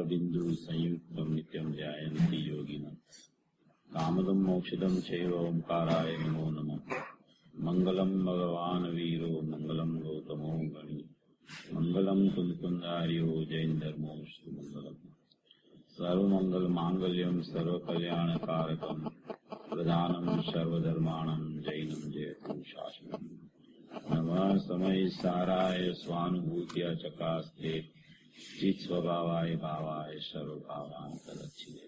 बिंदु संयुक्तम नित्यम ध्यायन्ति योगिनः कामदं मोक्षदं चैव ओंकाराय नमो नमः। मंगलम भगवान वीरो मंगलम गौतमो गणि मंगलम कुंदकुंदार्यो जैन धर्मोस्तु मंगलम। सर्वमंगल मांगल्यम सर्वकल्याणकारकम प्रधानम सर्वधर्माणं जैनम जयतु शाश्वतम्। नमः समय साराय स्वानुभूत्या चकास्ते चित् स्वभावाय भावाय सर्वभावान्तरच्छिदे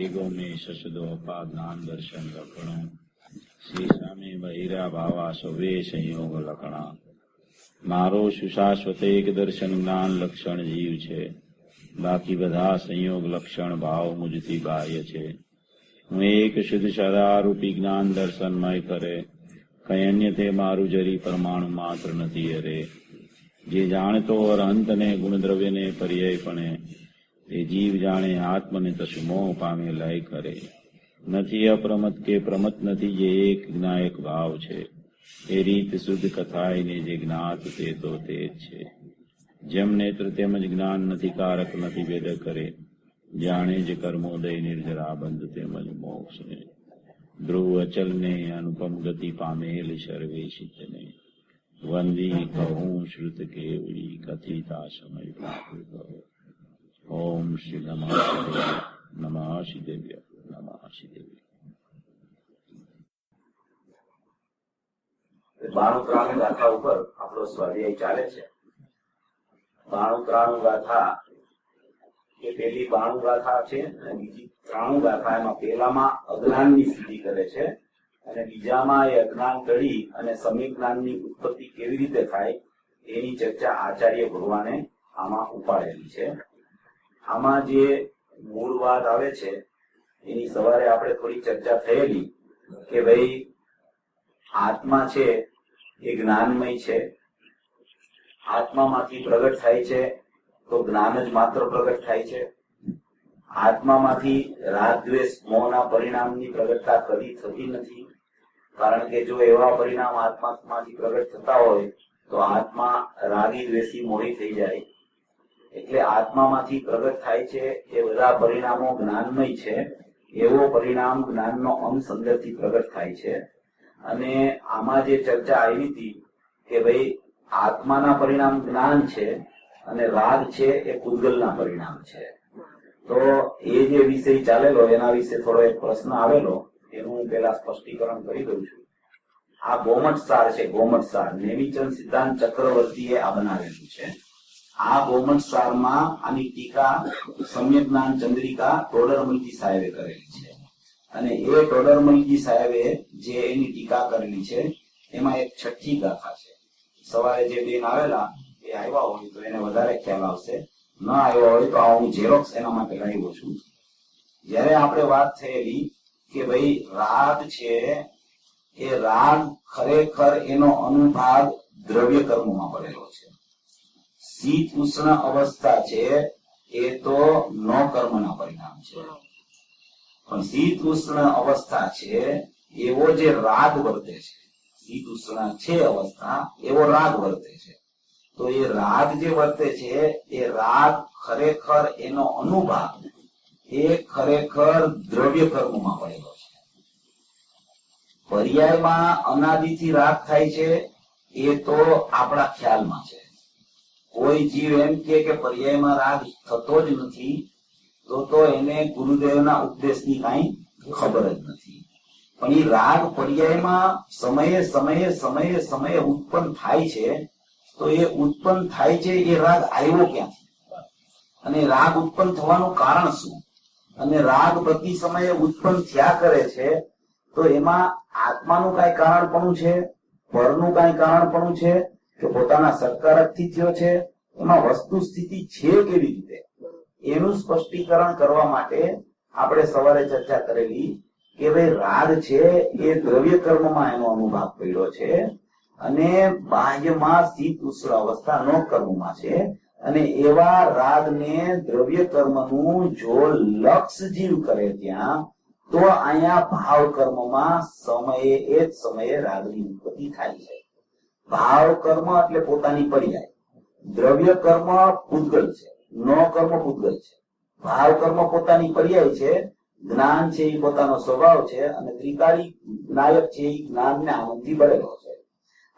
एगो में शशदोपादान दर्शन लक्षणों शेषामे बहिरा भावा सवे संयोग लक्षणा मारो सुशाश्वत एक दर्शन ज्ञान लक्षण जीव छे बाकी बधा संयोग लक्षण भाव मुझती बाह्य छे। हूँ एक शुद्ध सदारूपी ज्ञान दर्शनमय करे कई अन्य ते मारू जरी परमाणु मात्र नथी अरे जे जाणतो अरहंत ने गुण द्रव्य ने पर्यायपणे ते जीव जाणे आत्म ने तसु मोह पामे लय करे નથી અપ્રમત કે પ્રમત નથી જે એક જ્ઞાયક ભાવ છે એ રીત શુદ્ધ કથાઈને જે જ્ઞાત તે તો તે જ છે। જેમ નેત્ર તેમજ જ્ઞાન નથી કારક નથી ભેદ કરે જાણે જ કર્મોદય નિર્જરા બંધ તેમજ મોક્ષ ને ધ્રુવ અચલ ને અનુપમ ગતિ પામેલ સર્વે સિદ્ધને વંદી કહું શ્રુત કેવડી કથિતા સમય પ્રાકૃત। ઓમ શ્રી નમઃ નમઃ શ્રીદેવ્ય નમઃ શ્રીદેવી। 92 ગાથા ઉપર આપણો સ્વાધ્યાય ચાલે છે। 92 ગાથા એ પેલી 92 ગાથા છે અને બીજી 93 ગાથા એમાં પેલામાં અજ્ઞાનની સિદ્ધિ કરે છે અને બીજામાં એ અજ્ઞાન ટળી અને સમ્યક જ્ઞાનની ઉત્પત્તિ કેવી રીતે થાય એની ચર્ચા આચાર્ય ભગવાને આમાં ઉપાડેલી છે। આમાં જે મૂળ વાત આવે છે એની સવારે આપણે થોડી ચર્ચા થયેલી કે ભાઈ આત્મા છે એ જ્ઞાનમય છે, આત્મામાંથી પ્રગટ થાય છે તો જ્ઞાન જ માત્ર પ્રગટ થાય છે। આત્મામાંથી રાગ દ્વેષ મોહના પરિણામની પ્રગટતા કદી થતી નથી, કારણ કે જો એવા પરિણામ આત્મામાંથી પ્રગટ થતા હોય તો આત્મા રાગી દ્વેષી મોહી થઈ જાય। એટલે આત્મામાંથી પ્રગટ થાય છે એ બધા પરિણામો જ્ઞાનમય છે એવો પરિણામ જ્ઞાનનો અંશ અંદરથી પ્રગટ થાય છે। અને આમાં જે ચર્ચા આવી હતી કે ભાઈ આત્માના પરિણામ જ્ઞાન છે અને રાગ છે એ પૂતગલના પરિણામ છે, તો એ જે વિષય ચાલેલો એના વિશે થોડો એક પ્રશ્ન આવેલો એનું હું પેલા સ્પષ્ટીકરણ કરી દઉં છું। આ ગોમટ સાર છે, ગોમટ સાર નેમિચંદ સિદ્ધાંત ચક્રવર્તીએ આ બનાવેલું છે। આ ગોમટ સારમાં આની ટીકા સમ્યક જ્ઞાન ચંદ્રિકા ટોડરમલજી સાહેબે કરેલી છે અને એ ટોડરમલજી સાહેબે જે એની ટીકા કરેલી છે એમાં એક છઠ્ઠી ગાથા છે। સવારે જે બેન આવેલા એ આવ્યા હોય તો એને વધારે ખ્યાલ આવશે, ન આવ્યો હોય તો આ હું ઝેરોક્સ એના માટે લાવ્યો છું। જ્યારે આપણે વાત થયેલી કે ભાઈ રાગ છે એ રાગ ખરેખર એનો અનુભાગ દ્રવ્ય કર્મમાં પડેલો છે। શીત ઉષ્ણ અવસ્થા છે એ તો નો કર્મના પરિણામ છે, પણ શીત ઉષ્ણ અવસ્થા છે એવો જે રાગ વર્તે છે, શીત ઉષ્ણ છે અવસ્થા એવો રાગ વર્તે છે, તો એ રાગ જે વર્તે છે એ રાગ ખરેખર એનો અનુભાગ એ ખરેખર દ્રવ્ય કર્મમાં પડેલો છે। પર્યાયમાં અનાદિથી રાગ થાય છે એ તો આપણા ખ્યાલમાં છે। કોઈ જીવ એમ કે પર્યાયમાં રાગ થતો જ નથી તો એને ગુરુદેવના ઉપદેશની કાંઈ ખબર જ નથી। પણ એ રાગ પર્યાયમાં સમયે સમયે સમયે સમયે ઉત્પન્ન થાય છે, તો એ ઉત્પન્ન થાય છે એ રાગ આવ્યો ક્યાંથી અને રાગ ઉત્પન્ન થવાનું કારણ શું, અને રાગ પ્રતિ સમયે ઉત્પન્ન થયા કરે છે તો એમાં આત્માનું કાંઈ કારણપણું છે, પરનું કાંઈ કારણપણું છે કે પોતાના સત્કારકથી થયો છે, એમાં વસ્તુ સ્થિતિ છે કેવી રીતે એનું સ્પષ્ટીકરણ કરવા માટે આપણે સવારે ચર્ચા કરેલી કે ભાઈ રાગ છે એ દ્રવ્ય કર્મમાં એનો અનુભાગ પડ્યો છે અને બાહ્યમાં શીત ઉષ્ણ અવસ્થા નો કર્મમાં છે. અને એવા રાગને દ્રવ્ય કર્મનું જો લક્ષ જીવ કરે ત્યાં, તો અહીંયા ભાવ કર્મમાં સમયે એ જ સમયે રાગની ઉત્પત્તિ થાય છે. ભાવ કર્મ એટલે પોતાની પર્યાય, દ્રવ્ય કર્મ પૂતગલ છે, નો કર્મ પૂતગલ છે. ભાવ કર્મ પોતાની પર્યાય છે, જ્ઞાન છે એ પોતાનો સ્વભાવ છે, અને ત્રિકાળી નાયક છે એ જ્ઞાનને આનંદથી ભરેલો છે.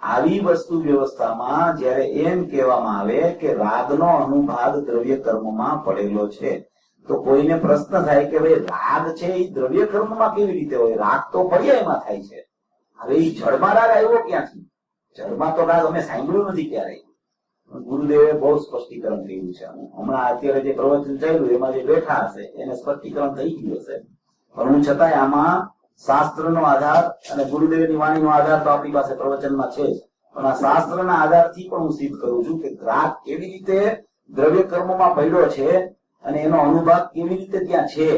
આવી વસ્તુ વ્યવસ્થામાં જયારે એમ કહેવામાં આવે કે રાગનો અનુભાગ દ્રવ્ય કર્મમાં પડેલો છે, તો કોઈને પ્રશ્ન થાય કે ભાઈ રાગ છે એ દ્રવ્ય કર્મમાં કેવી રીતે હોય? રાગ તો પર્યાયમાં થાય છે. હવે એ જળમાં રાગ આવ્યો ક્યાંથી? જળમાં તો રાગ અમે સાંભળ્યું નથી ક્યારેય. ગુરુદેવે બહુ સ્પષ્ટીકરણ કર્યું છે. હમણાં અત્યારે જે પ્રવચન ચાલ્યું એમાં જે બેઠા હશે એને સ્પષ્ટીકરણ થઈ ગયું હશે, પણ હું છતાંય આમાં શાસ્ત્રનો આધાર અને ગુરુદેવની વાણીનો આધાર તો આપણી પાસે પ્રવચનમાં છે જ, પણ આ શાસ્ત્રના આધારથી પણ હું સિદ્ધ કરું છું કે રાગ કેવી રીતે દ્રવ્ય કર્મમાં પડ્યો છે અને એનો અનુભાગ કેવી રીતે ત્યાં છે,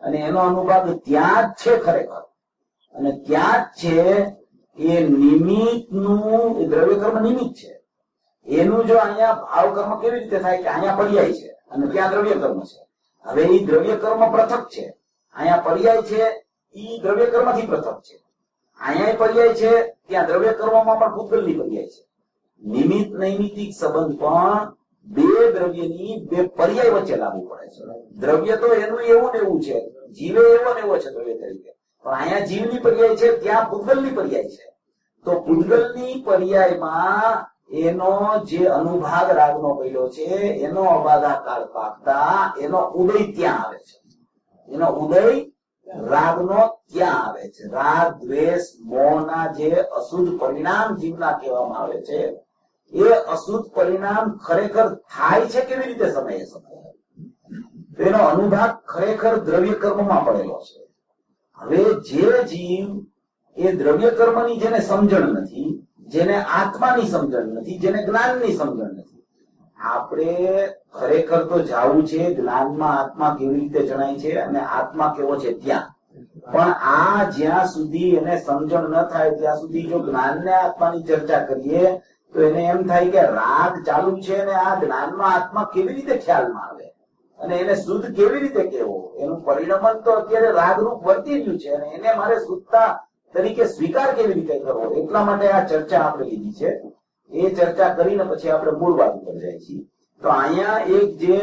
અને એનો અનુભાગ ત્યાં જ છે ખરેખર, અને ત્યાં જ છે. એ નિમિત્તનું દ્રવ્ય કર્મ નિમિત્ત છે. એનું જો અહીંયા ભાવ કર્મ કેવી રીતે થાય કે અહીંયા પર્યાય છે અને ત્યાં દ્રવ્ય કર્મ છે. હવે એ દ્રવ્ય કર્મ પૃથક છે, અહીંયા પર્યાય છે, એ દ્રવ્ય કર્મથી પૃથક છે. અહીંયા પર્યાય છે, ત્યાં દ્રવ્ય કર્મમાં પણ પૂતગલની પર્યાય છે. નિમિત્ત નૈમિતિક સંબંધ પણ બે દ્રવ્યની બે પર્યાય વચ્ચે લાવવું પડે છે. દ્રવ્ય તો એનું એવું ને એવું છે, જીવે એવો ને એવો છે દ્રવ્ય તરીકે, પણ અહીંયા જીવની પર્યાય છે, ત્યાં પૂતગલની પર્યાય છે. તો પૂતગલની પર્યાયમાં એનો જે અનુભાગ રાગનો પડ્યો છે એનો અબાધાકાર પાકતા એનો ઉદય ત્યાં આવે છે. એનો ઉદય રાગનો ત્યાં આવે છે. રાગ દ્વેષ મોહના જે અશુદ્ધ પરિણામ જીવના કહેવામાં આવે છે, એ અશુદ્ધ પરિણામ ખરેખર થાય છે કેવી રીતે? સમયે સમયે એનો અનુભાગ ખરેખર દ્રવ્ય કર્મમાં પડેલો છે. હવે જે જીવ એ દ્રવ્ય કર્મની જેને સમજણ નથી, જેને આત્માની સમજણ નથી, જેને જ્ઞાનની સમજણ નથી, આપણે ખરેખર તો જાવું છે જ્ઞાનમાં આત્મા કેવી રીતે જણાય છે અને આત્મા કેવો છે ત્યાં. પણ આ જ્યાં સુધી એને સમજણ ન થાય ત્યાં સુધી જો જ્ઞાનને આત્માની ચર્ચા કરીએ તો એને એમ થાય કે રાગ ચાલુ છે અને આ જ્ઞાનમાં આત્મા કેવી રીતે ખ્યાલમાં આવે અને એને શુદ્ધ કેવી રીતે કેવો? એનું પરિણમન તો અત્યારે રાગરૂપ વર્તી રહ્યું છે અને એને મારે શુદ્ધતા તરીકે સ્વીકાર કેવી રીતે કરવો? એટલા માટે આ ચર્ચા આપણે લીધી છે. એ ચર્ચા કરીને પછી આપણે મૂળ વાત ઉપર જાય છીએ. તો અહીંયા એક જે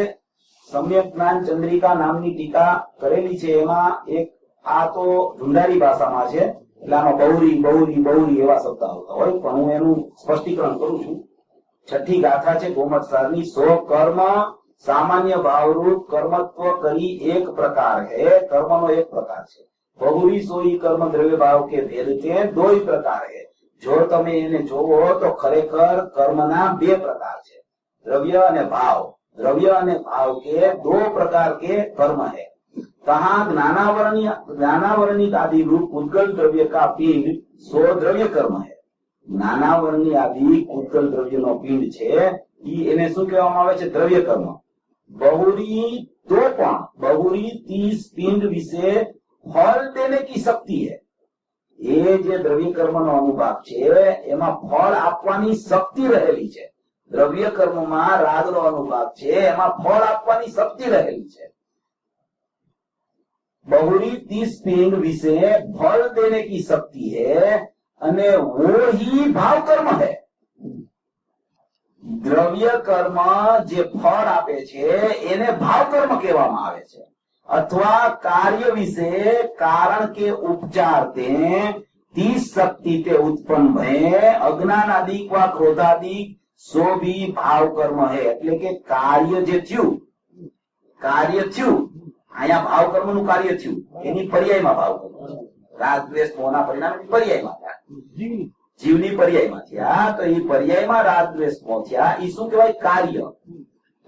સમ્યક જ્ઞાન ચંદ્રિકા નામની ટીકા કરેલી છે એમાં એક આ તો ઢુંઢારી ભાષામાં છે, એટલે આમાં બહુરી બહુરી બહુરી એવા શબ્દ આવતા હોય, પણ હું એનું સ્પષ્ટીકરણ કરું છું. છઠ્ઠી ગાથા છે ગોમતસારની. સો કર્મ સામાન્ય ભાવરૂપ કર્મત્વ કરી એક પ્રકાર હે. કર્મનો એક પ્રકાર છે. બહુરી સોઈ કર્મ દ્રવ્ય ભાવ કે ભેદ કે દો પ્રકાર હે. જો તમે એને જોવો તો ખરેખર કર્મના બે પ્રકાર છે, દ્રવ્ય અને ભાવ. દ્રવ્ય અને भाव के दो प्रकार के कर्म है। कहा ज्ञानावरणिक आदि रूप उद्गल द्रव्य का पिंड सो द्रव्य कर्म है। જ્ઞાનાવરણી આદિ ઉત્કલ દ્રવ્ય નો પિંડ છે એને શું કહેવામાં આવે છે? દ્રવ્ય કર્મ. બહુરી તો પણ બહુરી 30 પિંડ વિશે ફળ દેને કી શક્તિ है। એ જે દ્રવ્ય કર્મ નો અનુભાગ છે એમાં ફળ આપવાની શક્તિ રહેલી છે। દ્રવ્ય કર્મમાં રાગ નો અનુભાગ છે એમાં ફળ આપવાની શક્તિ રહેલી છે। बहुरी 30 पिंड विषय फल देने की शक्ति है અને वो ही भाव कर्म है। દ્રવ્ય કર્મ જે ફળ આપે છે એને ભાવ કર્મ કહેવામાં આવે છે। અથવા कार्य विषय कारण के उपचार ते 30 शक्ति ते उत्पन्न भय अज्ञान आदि व क्रोधादि सो भी भाव कर्म है। એટલે કે કાર્ય જે થયું અહીંયા ભાવ કર્મ નું કાર્ય થયું એની પર્યાયમાં ભાવ કર્મ રાગ દ્વેષ મોહના પરિણામની પર્યાયમાં જીવની પર્યાયમાં થયા તો એ પર્યાયમાં રાગ દ્વેષ મોહ થયા એ શું કહેવાય? કાર્ય।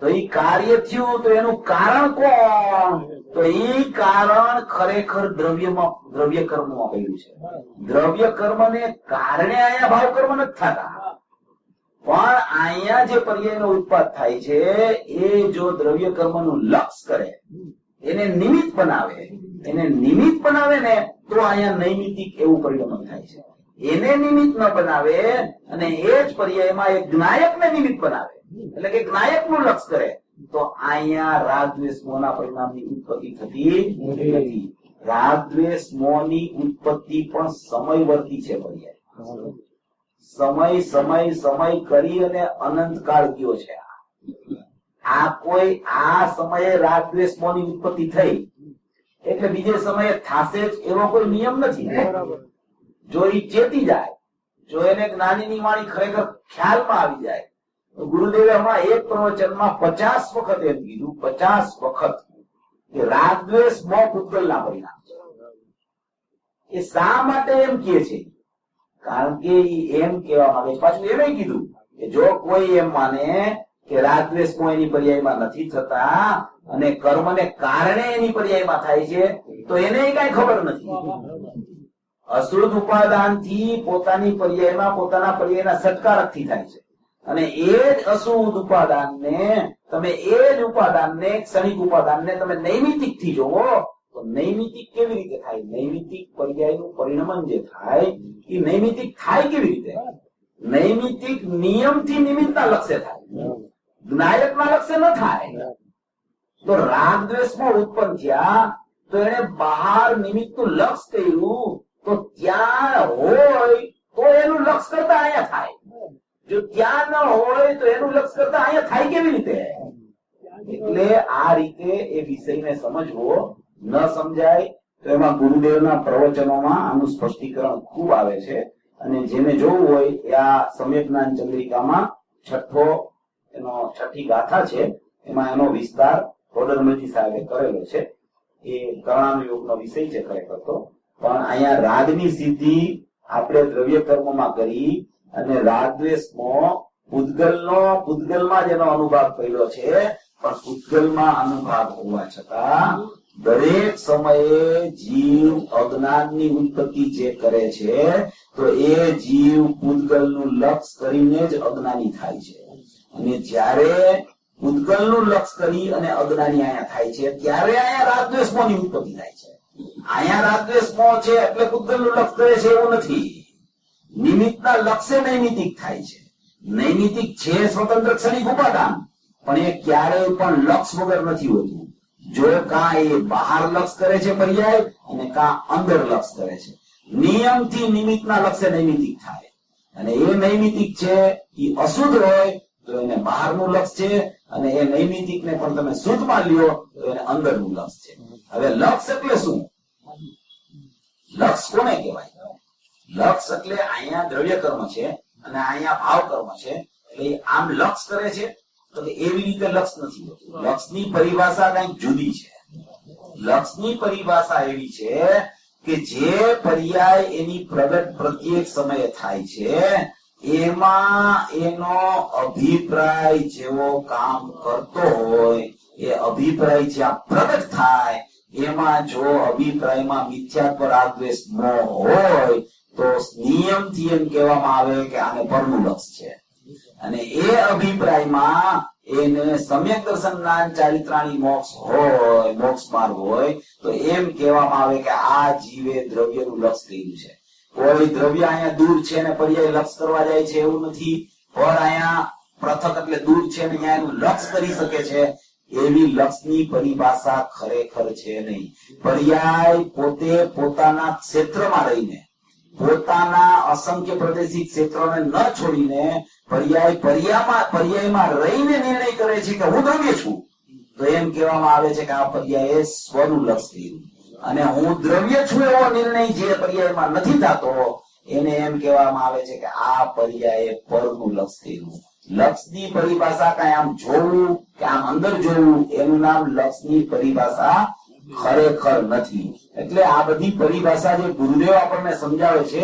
તો એ કાર્ય થયું તો એનું કારણ કોણ? તો એ કારણ ખરેખર દ્રવ્ય કર્મમાં પડ્યું છે। દ્રવ્ય કર્મને કારણે અહીંયા ભાવ કર્મ નથી થતા પણ અહીંયા જે પર્યાયનો ઉત્પાદ થાય છે એ જો દ્રવ્ય કર્મનું લક્ષ કરે એને નિમિત્ત બનાવે ને તો અહીંયા નૈમિતિક એવું પરિણમન થાય છે। એને નિમિત્ત ન બનાવે અને એ જ પર્યાયમાં એક જ્ઞાયકને નિમિત્ત બનાવે, એટલે કે જ્ઞાયકનું લક્ષ કરે, તો અહીંયા રાગ દ્વેષ મોહના પરિણામની ઉત્પત્તિ થતી નથી. રાગ દ્વેષ મોહની ઉત્પત્તિ પણ સમયવર્તી છે. પર્યાય સમય સમય સમય કરી અને અનંતકાળ ગયો છે. આ કોઈ આ સમયે રાગ દ્વેષ મોહની ઉત્પત્તિ થઈ એટલે બીજે સમયે થાશે જ એવો કોઈ નિયમ નથી. જો એ ચેતી જાય, જો એને જ્ઞાનીની વાણી ખરેખર ખ્યાલમાં આવી જાય, તો ગુરુદેવે હમણાં એક પ્રવચનમાં 50 વખત એમ કીધું, 50 વખત કે રાગ દ્વેષ મોહ પૂતગલના પરિણામ છે. એ શા માટે એમ કહે છે? કારણ કે એમ કહેવા માંગે છે, પાછું એમ કીધું કે જો કોઈ એમ માને કે રાગ દ્વેષ મોહ એની પર્યાયમાં નથી થતા અને કર્મને કારણે એની પર્યાયમાં થાય છે, તો એને કઈ ખબર નથી. અશુદ્ધ ઉપાદાન થી પોતાની પર્યાયમાં પોતાના પર્યાયના સત્કારકથી થાય છે, અને એ જ અશુદ્ધ ઉપાદાનને તમે એ જ ઉપાદાનને ક્ષણિક ઉપાદાનને તમે નૈમિતિક થી જોવો તો નૈમિતિક કેવી રીતે થાય? નૈમિતિક પર્યાયનું પરિણમન જે થાય એ નૈમિતિક થાય કેવી રીતે? નૈમિતિક નિયમથી નિમિત્તના લક્ષ્ય થાય, જ્ઞાયકના લક્ષ્ય ન થાય. તો રાગ દ્વેષમાં ઉત્પન્ન થયા તો એને બહાર નિમિત્તનું લક્ષ કર્યું, તો ત્યાં હોય તો એનું લક્ષ કરતા અહીંયા થાય, જો ત્યાં ન હોય તો એનું લક્ષ કરતા અહીંયા થાય કેવી રીતે? એટલે આ રીતે એ વિષયને સમજવો. ન સમજાય તો એમાં ગુરુદેવના પ્રવચનોમાં આનું સ્પષ્ટીકરણ ખૂબ આવે છે, અને જેને જોવું હોય એ આ સમ્યક જ્ઞાન ચંદ્રિકામાં છઠ્ઠી ગાથા છે, એમાં એનો વિસ્તાર કોડરમલજી સાહેબે કરેલો છે. એ કર્ણાનું યોગનો વિષય છે ખરેખર તો, પણ અહીંયા રાગની સિદ્ધિ આપણે દ્રવ્ય કર્મમાં કરી અને રાગ દ્વેષ મોહ પૂતગલમાં જ એનો અનુભાગ કર્યો છે, પણ પૂતગલમાં અનુભાગ હોવા છતાં દરેક સમયે જીવ અજ્ઞાનની ઉત્પત્તિ જે કરે છે તો એ જીવ પૂતગલનું લક્ષ કરીને જ અજ્ઞાની થાય છે. અને જ્યારે પૂતગલનું લક્ષ કરી અને અજ્ઞાની અહીંયા થાય છે ત્યારે અહીંયા રાગ દ્વેષ મોહની ઉત્પત્તિ થાય છે. અહીંયા રાગ દ્વેષ મોહ છે એટલે પૂતગલનું લક્ષ કરે છે એવું નથી. નિમિત્તના લક્ષ્ય નૈમિતિક થાય છે. નૈમિતિક છે સ્વતંત્ર ક્ષણિક ઉપાદાન, પણ એ ક્યારેય પણ લક્ષ વગર નથી હોતું. જો કાં એ બહાર લક્ષ કરે છે પર્યાય અને કાં અંદર લક્ષ કરે છે. નિયમથી નિમિત્તના લક્ષ્ય નૈમિતિક થાય, અને એ નૈમિતિક છે એ અશુદ્ધ હોય તો એને બહારનું લક્ષ છે, અને એ નૈમિતિકને પણ તમે શુદ્ધમાં લ્યો તો એને અંદરનું લક્ષ છે. હવે લક્ષ એટલે શું? લક્ષ કોને કહેવાય? લક્ષ એટલે અહીંયા દ્રવ્ય કર્મ છે અને અહીંયા ભાવ કર્મ છે, એટલે આમ લક્ષ કરે છે તો એવી રીતે લક્ષ નથી હોતું. લક્ષની પરિભાષા કઈક જુદી છે. લક્ષની પરિભાષા એવી છે કે જે પર્યાય એની પ્રગટ પ્રત્યેક સમયે થાય છે એમાં એનો અભિપ્રાય જેવો કામ કરતો હોય, એ અભિપ્રાય જ્યાં પ્રગટ થાય એમાં જો અભિપ્રાયમાં મિથ્યાત્વ રાગ દ્વેષ મોહ હોય તો નિયમથી એમ કહેવામાં આવે કે આને પરનું લક્ષ છે. અને એ અભિપ્રાયમાં એને સમ્યક દર્શન જ્ઞાન ચારિત્રાણી મોક્ષ હોય, મોક્ષ માર્ગ હોય, તો એમ કહેવામાં આવે કે આ જીવે દ્રવ્યનું લક્ષ કર્યું છે. કોઈ દ્રવ્ય અહીંયા દૂર છે ને પર્યાય લક્ષ કરવા જાય છે એવું નથી. ફળ અહીંયા પૃથક એટલે દૂર છે ને અહીંયા એનું લક્ષ કરી શકે છે, એવી લક્ષની પરિભાષા ખરેખર છે નહીં. પર્યાય પોતે પોતાના ક્ષેત્રમાં રહીને, પોતાના અસંખ્ય પ્રદેશી ક્ષેત્રોને ન છોડીને પર્યાયમાં રહીને નિર્ણય કરે છે કે હું દ્રવ્ય છું, તો એમ કહેવામાં આવે છે કે આ પર્યાય સ્વનું લક્ષ કર્યું. અને હું દ્રવ્ય છું એવો નિર્ણય જે પર્યાયમાં નથી થતો એને એમ કહેવામાં આવે છે કે આ પર્યાય પરનું લક્ષ કર્યું. લક્ષની પરિભાષા કઈ આમ જોવું કે આમ અંદર જોવું એનું નામ લક્ષની પરિભાષા ખરેખર નથી. એટલે આ બધી પરિભાષા જે ગુરુદેવ આપણને સમજાવે છે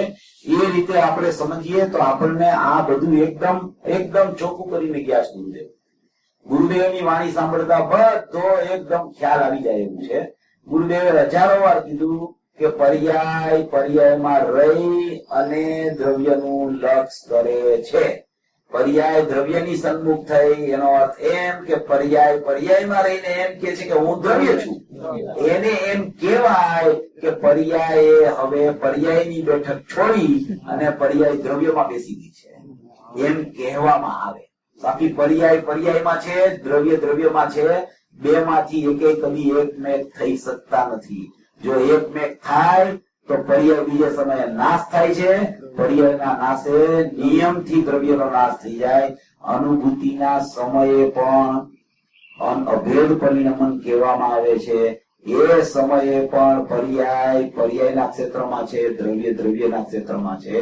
એ રીતે આપણે સમજીએ તો આપણને આ બધું એકદમ ચોખ્ખું કરીને ગયા છે ગુરુદેવ. ગુરુદેવની વાણી સાંભળતા બધો એકદમ ખ્યાલ આવી જાય એવું છે. ગુરુદેવે હજારો વાર કીધું કે પર્યાયમાં રહી અને દ્રવ્યનું લક્ષ કરે છે. પર્યાય દ્રવ્યની સન્મુખ થઈ, એનો અર્થ એમ કે પર્યાય પર્યાયમાં રહીને એમ કે છે કે હું દ્રવ્ય છું. એને એમ કહેવાય કે પર્યાય હવે પર્યાયની બેઠક છોડી અને પર્યાય દ્રવ્યમાં બેસી ગઈ છે, એમ કહેવામાં આવે. બાકી પર્યાય પર્યાયમાં છે, દ્રવ્ય દ્રવ્યમાં છે. બે માંથી એકે કદી એકમેક થઈ શકતા નથી. જો એકમેક થાય તો પર્યાય બીજા સમયે નાશ થાય છે. પર્યાયના નાશે નિયમથી દ્રવ્યનો નાશ થઈ જાય. અનુભૂતિના સમયે પણ અભેદ પરિણમન કહેવામાં આવે છે. એ સમયે પણ પર્યાય પર્યાયના ક્ષેત્રમાં છે, દ્રવ્ય દ્રવ્યના ક્ષેત્રમાં છે.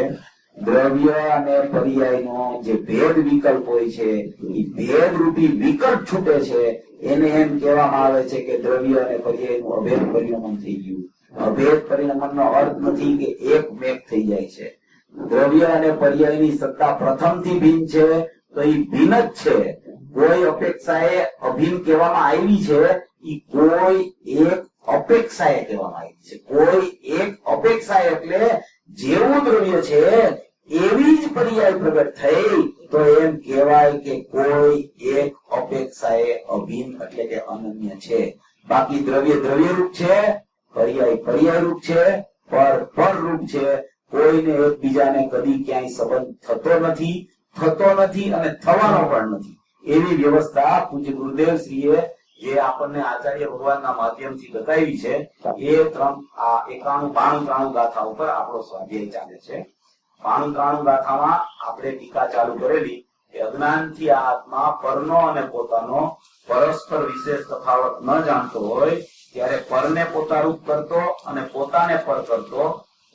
દ્રવ્ય અને પર્યાયનો જે ભેદ વિકલ્પ હોય છે, એ ભેદ રૂપી વિકલ્પ છૂટે છે. એને એમ કહેવામાં આવે છે કે દ્રવ્ય અને પર્યાયનું અભેદ પરિણમન થઈ ગયું. અભેદ પરિણમનનો અર્થ નથી કે એક મેક થઈ જાય છે. દ્રવ્ય અને પર્યાયની સત્તા પ્રથમથી ભિન્ન છે તો એ ભિન્ન જ છે. કોઈ અપેક્ષાએ અભિન્ન કહેવામાં આવી છે, એ કોઈ એક અપેક્ષાએ કહેવામાં આવી છે. કોઈ એક અપેક્ષા એટલે જેવું દ્રવ્ય છે એવી જ પર્યાય પ્રગટ થઈ તો એમ કહેવાય કે કોઈ એક અપેક્ષાએ અભિન્ન એટલે કે અનન્ય છે. બાકી દ્રવ્ય દ્રવ્ય રૂપ છે, પર્યાય પર્યાય રૂપ છે, પર રૂપ છે. કોઈને એકબીજાને કદી ક્યાંય સંબંધ થતો નથી અને થવાનો પણ નથી. એવી વ્યવસ્થા પૂજ્ય ગુરુદેવ શ્રીએ જે આપણને આચાર્ય ભગવાનના માધ્યમથી બતાવી છે, એ 91-92 ગાથા ઉપર આપણો સ્વાધ્યાય ચાલે છે. 92 ગાથામાં આપણે ટીકા ચાલુ કરેલી કે અજ્ઞાનથી આ આત્મા પરનો અને પોતાનો પરસ્પર વિશેષ તફાવત ન જાણતો હોય ત્યારે પરને પોતારૂપ કરતો અને પોતાને પર કરતો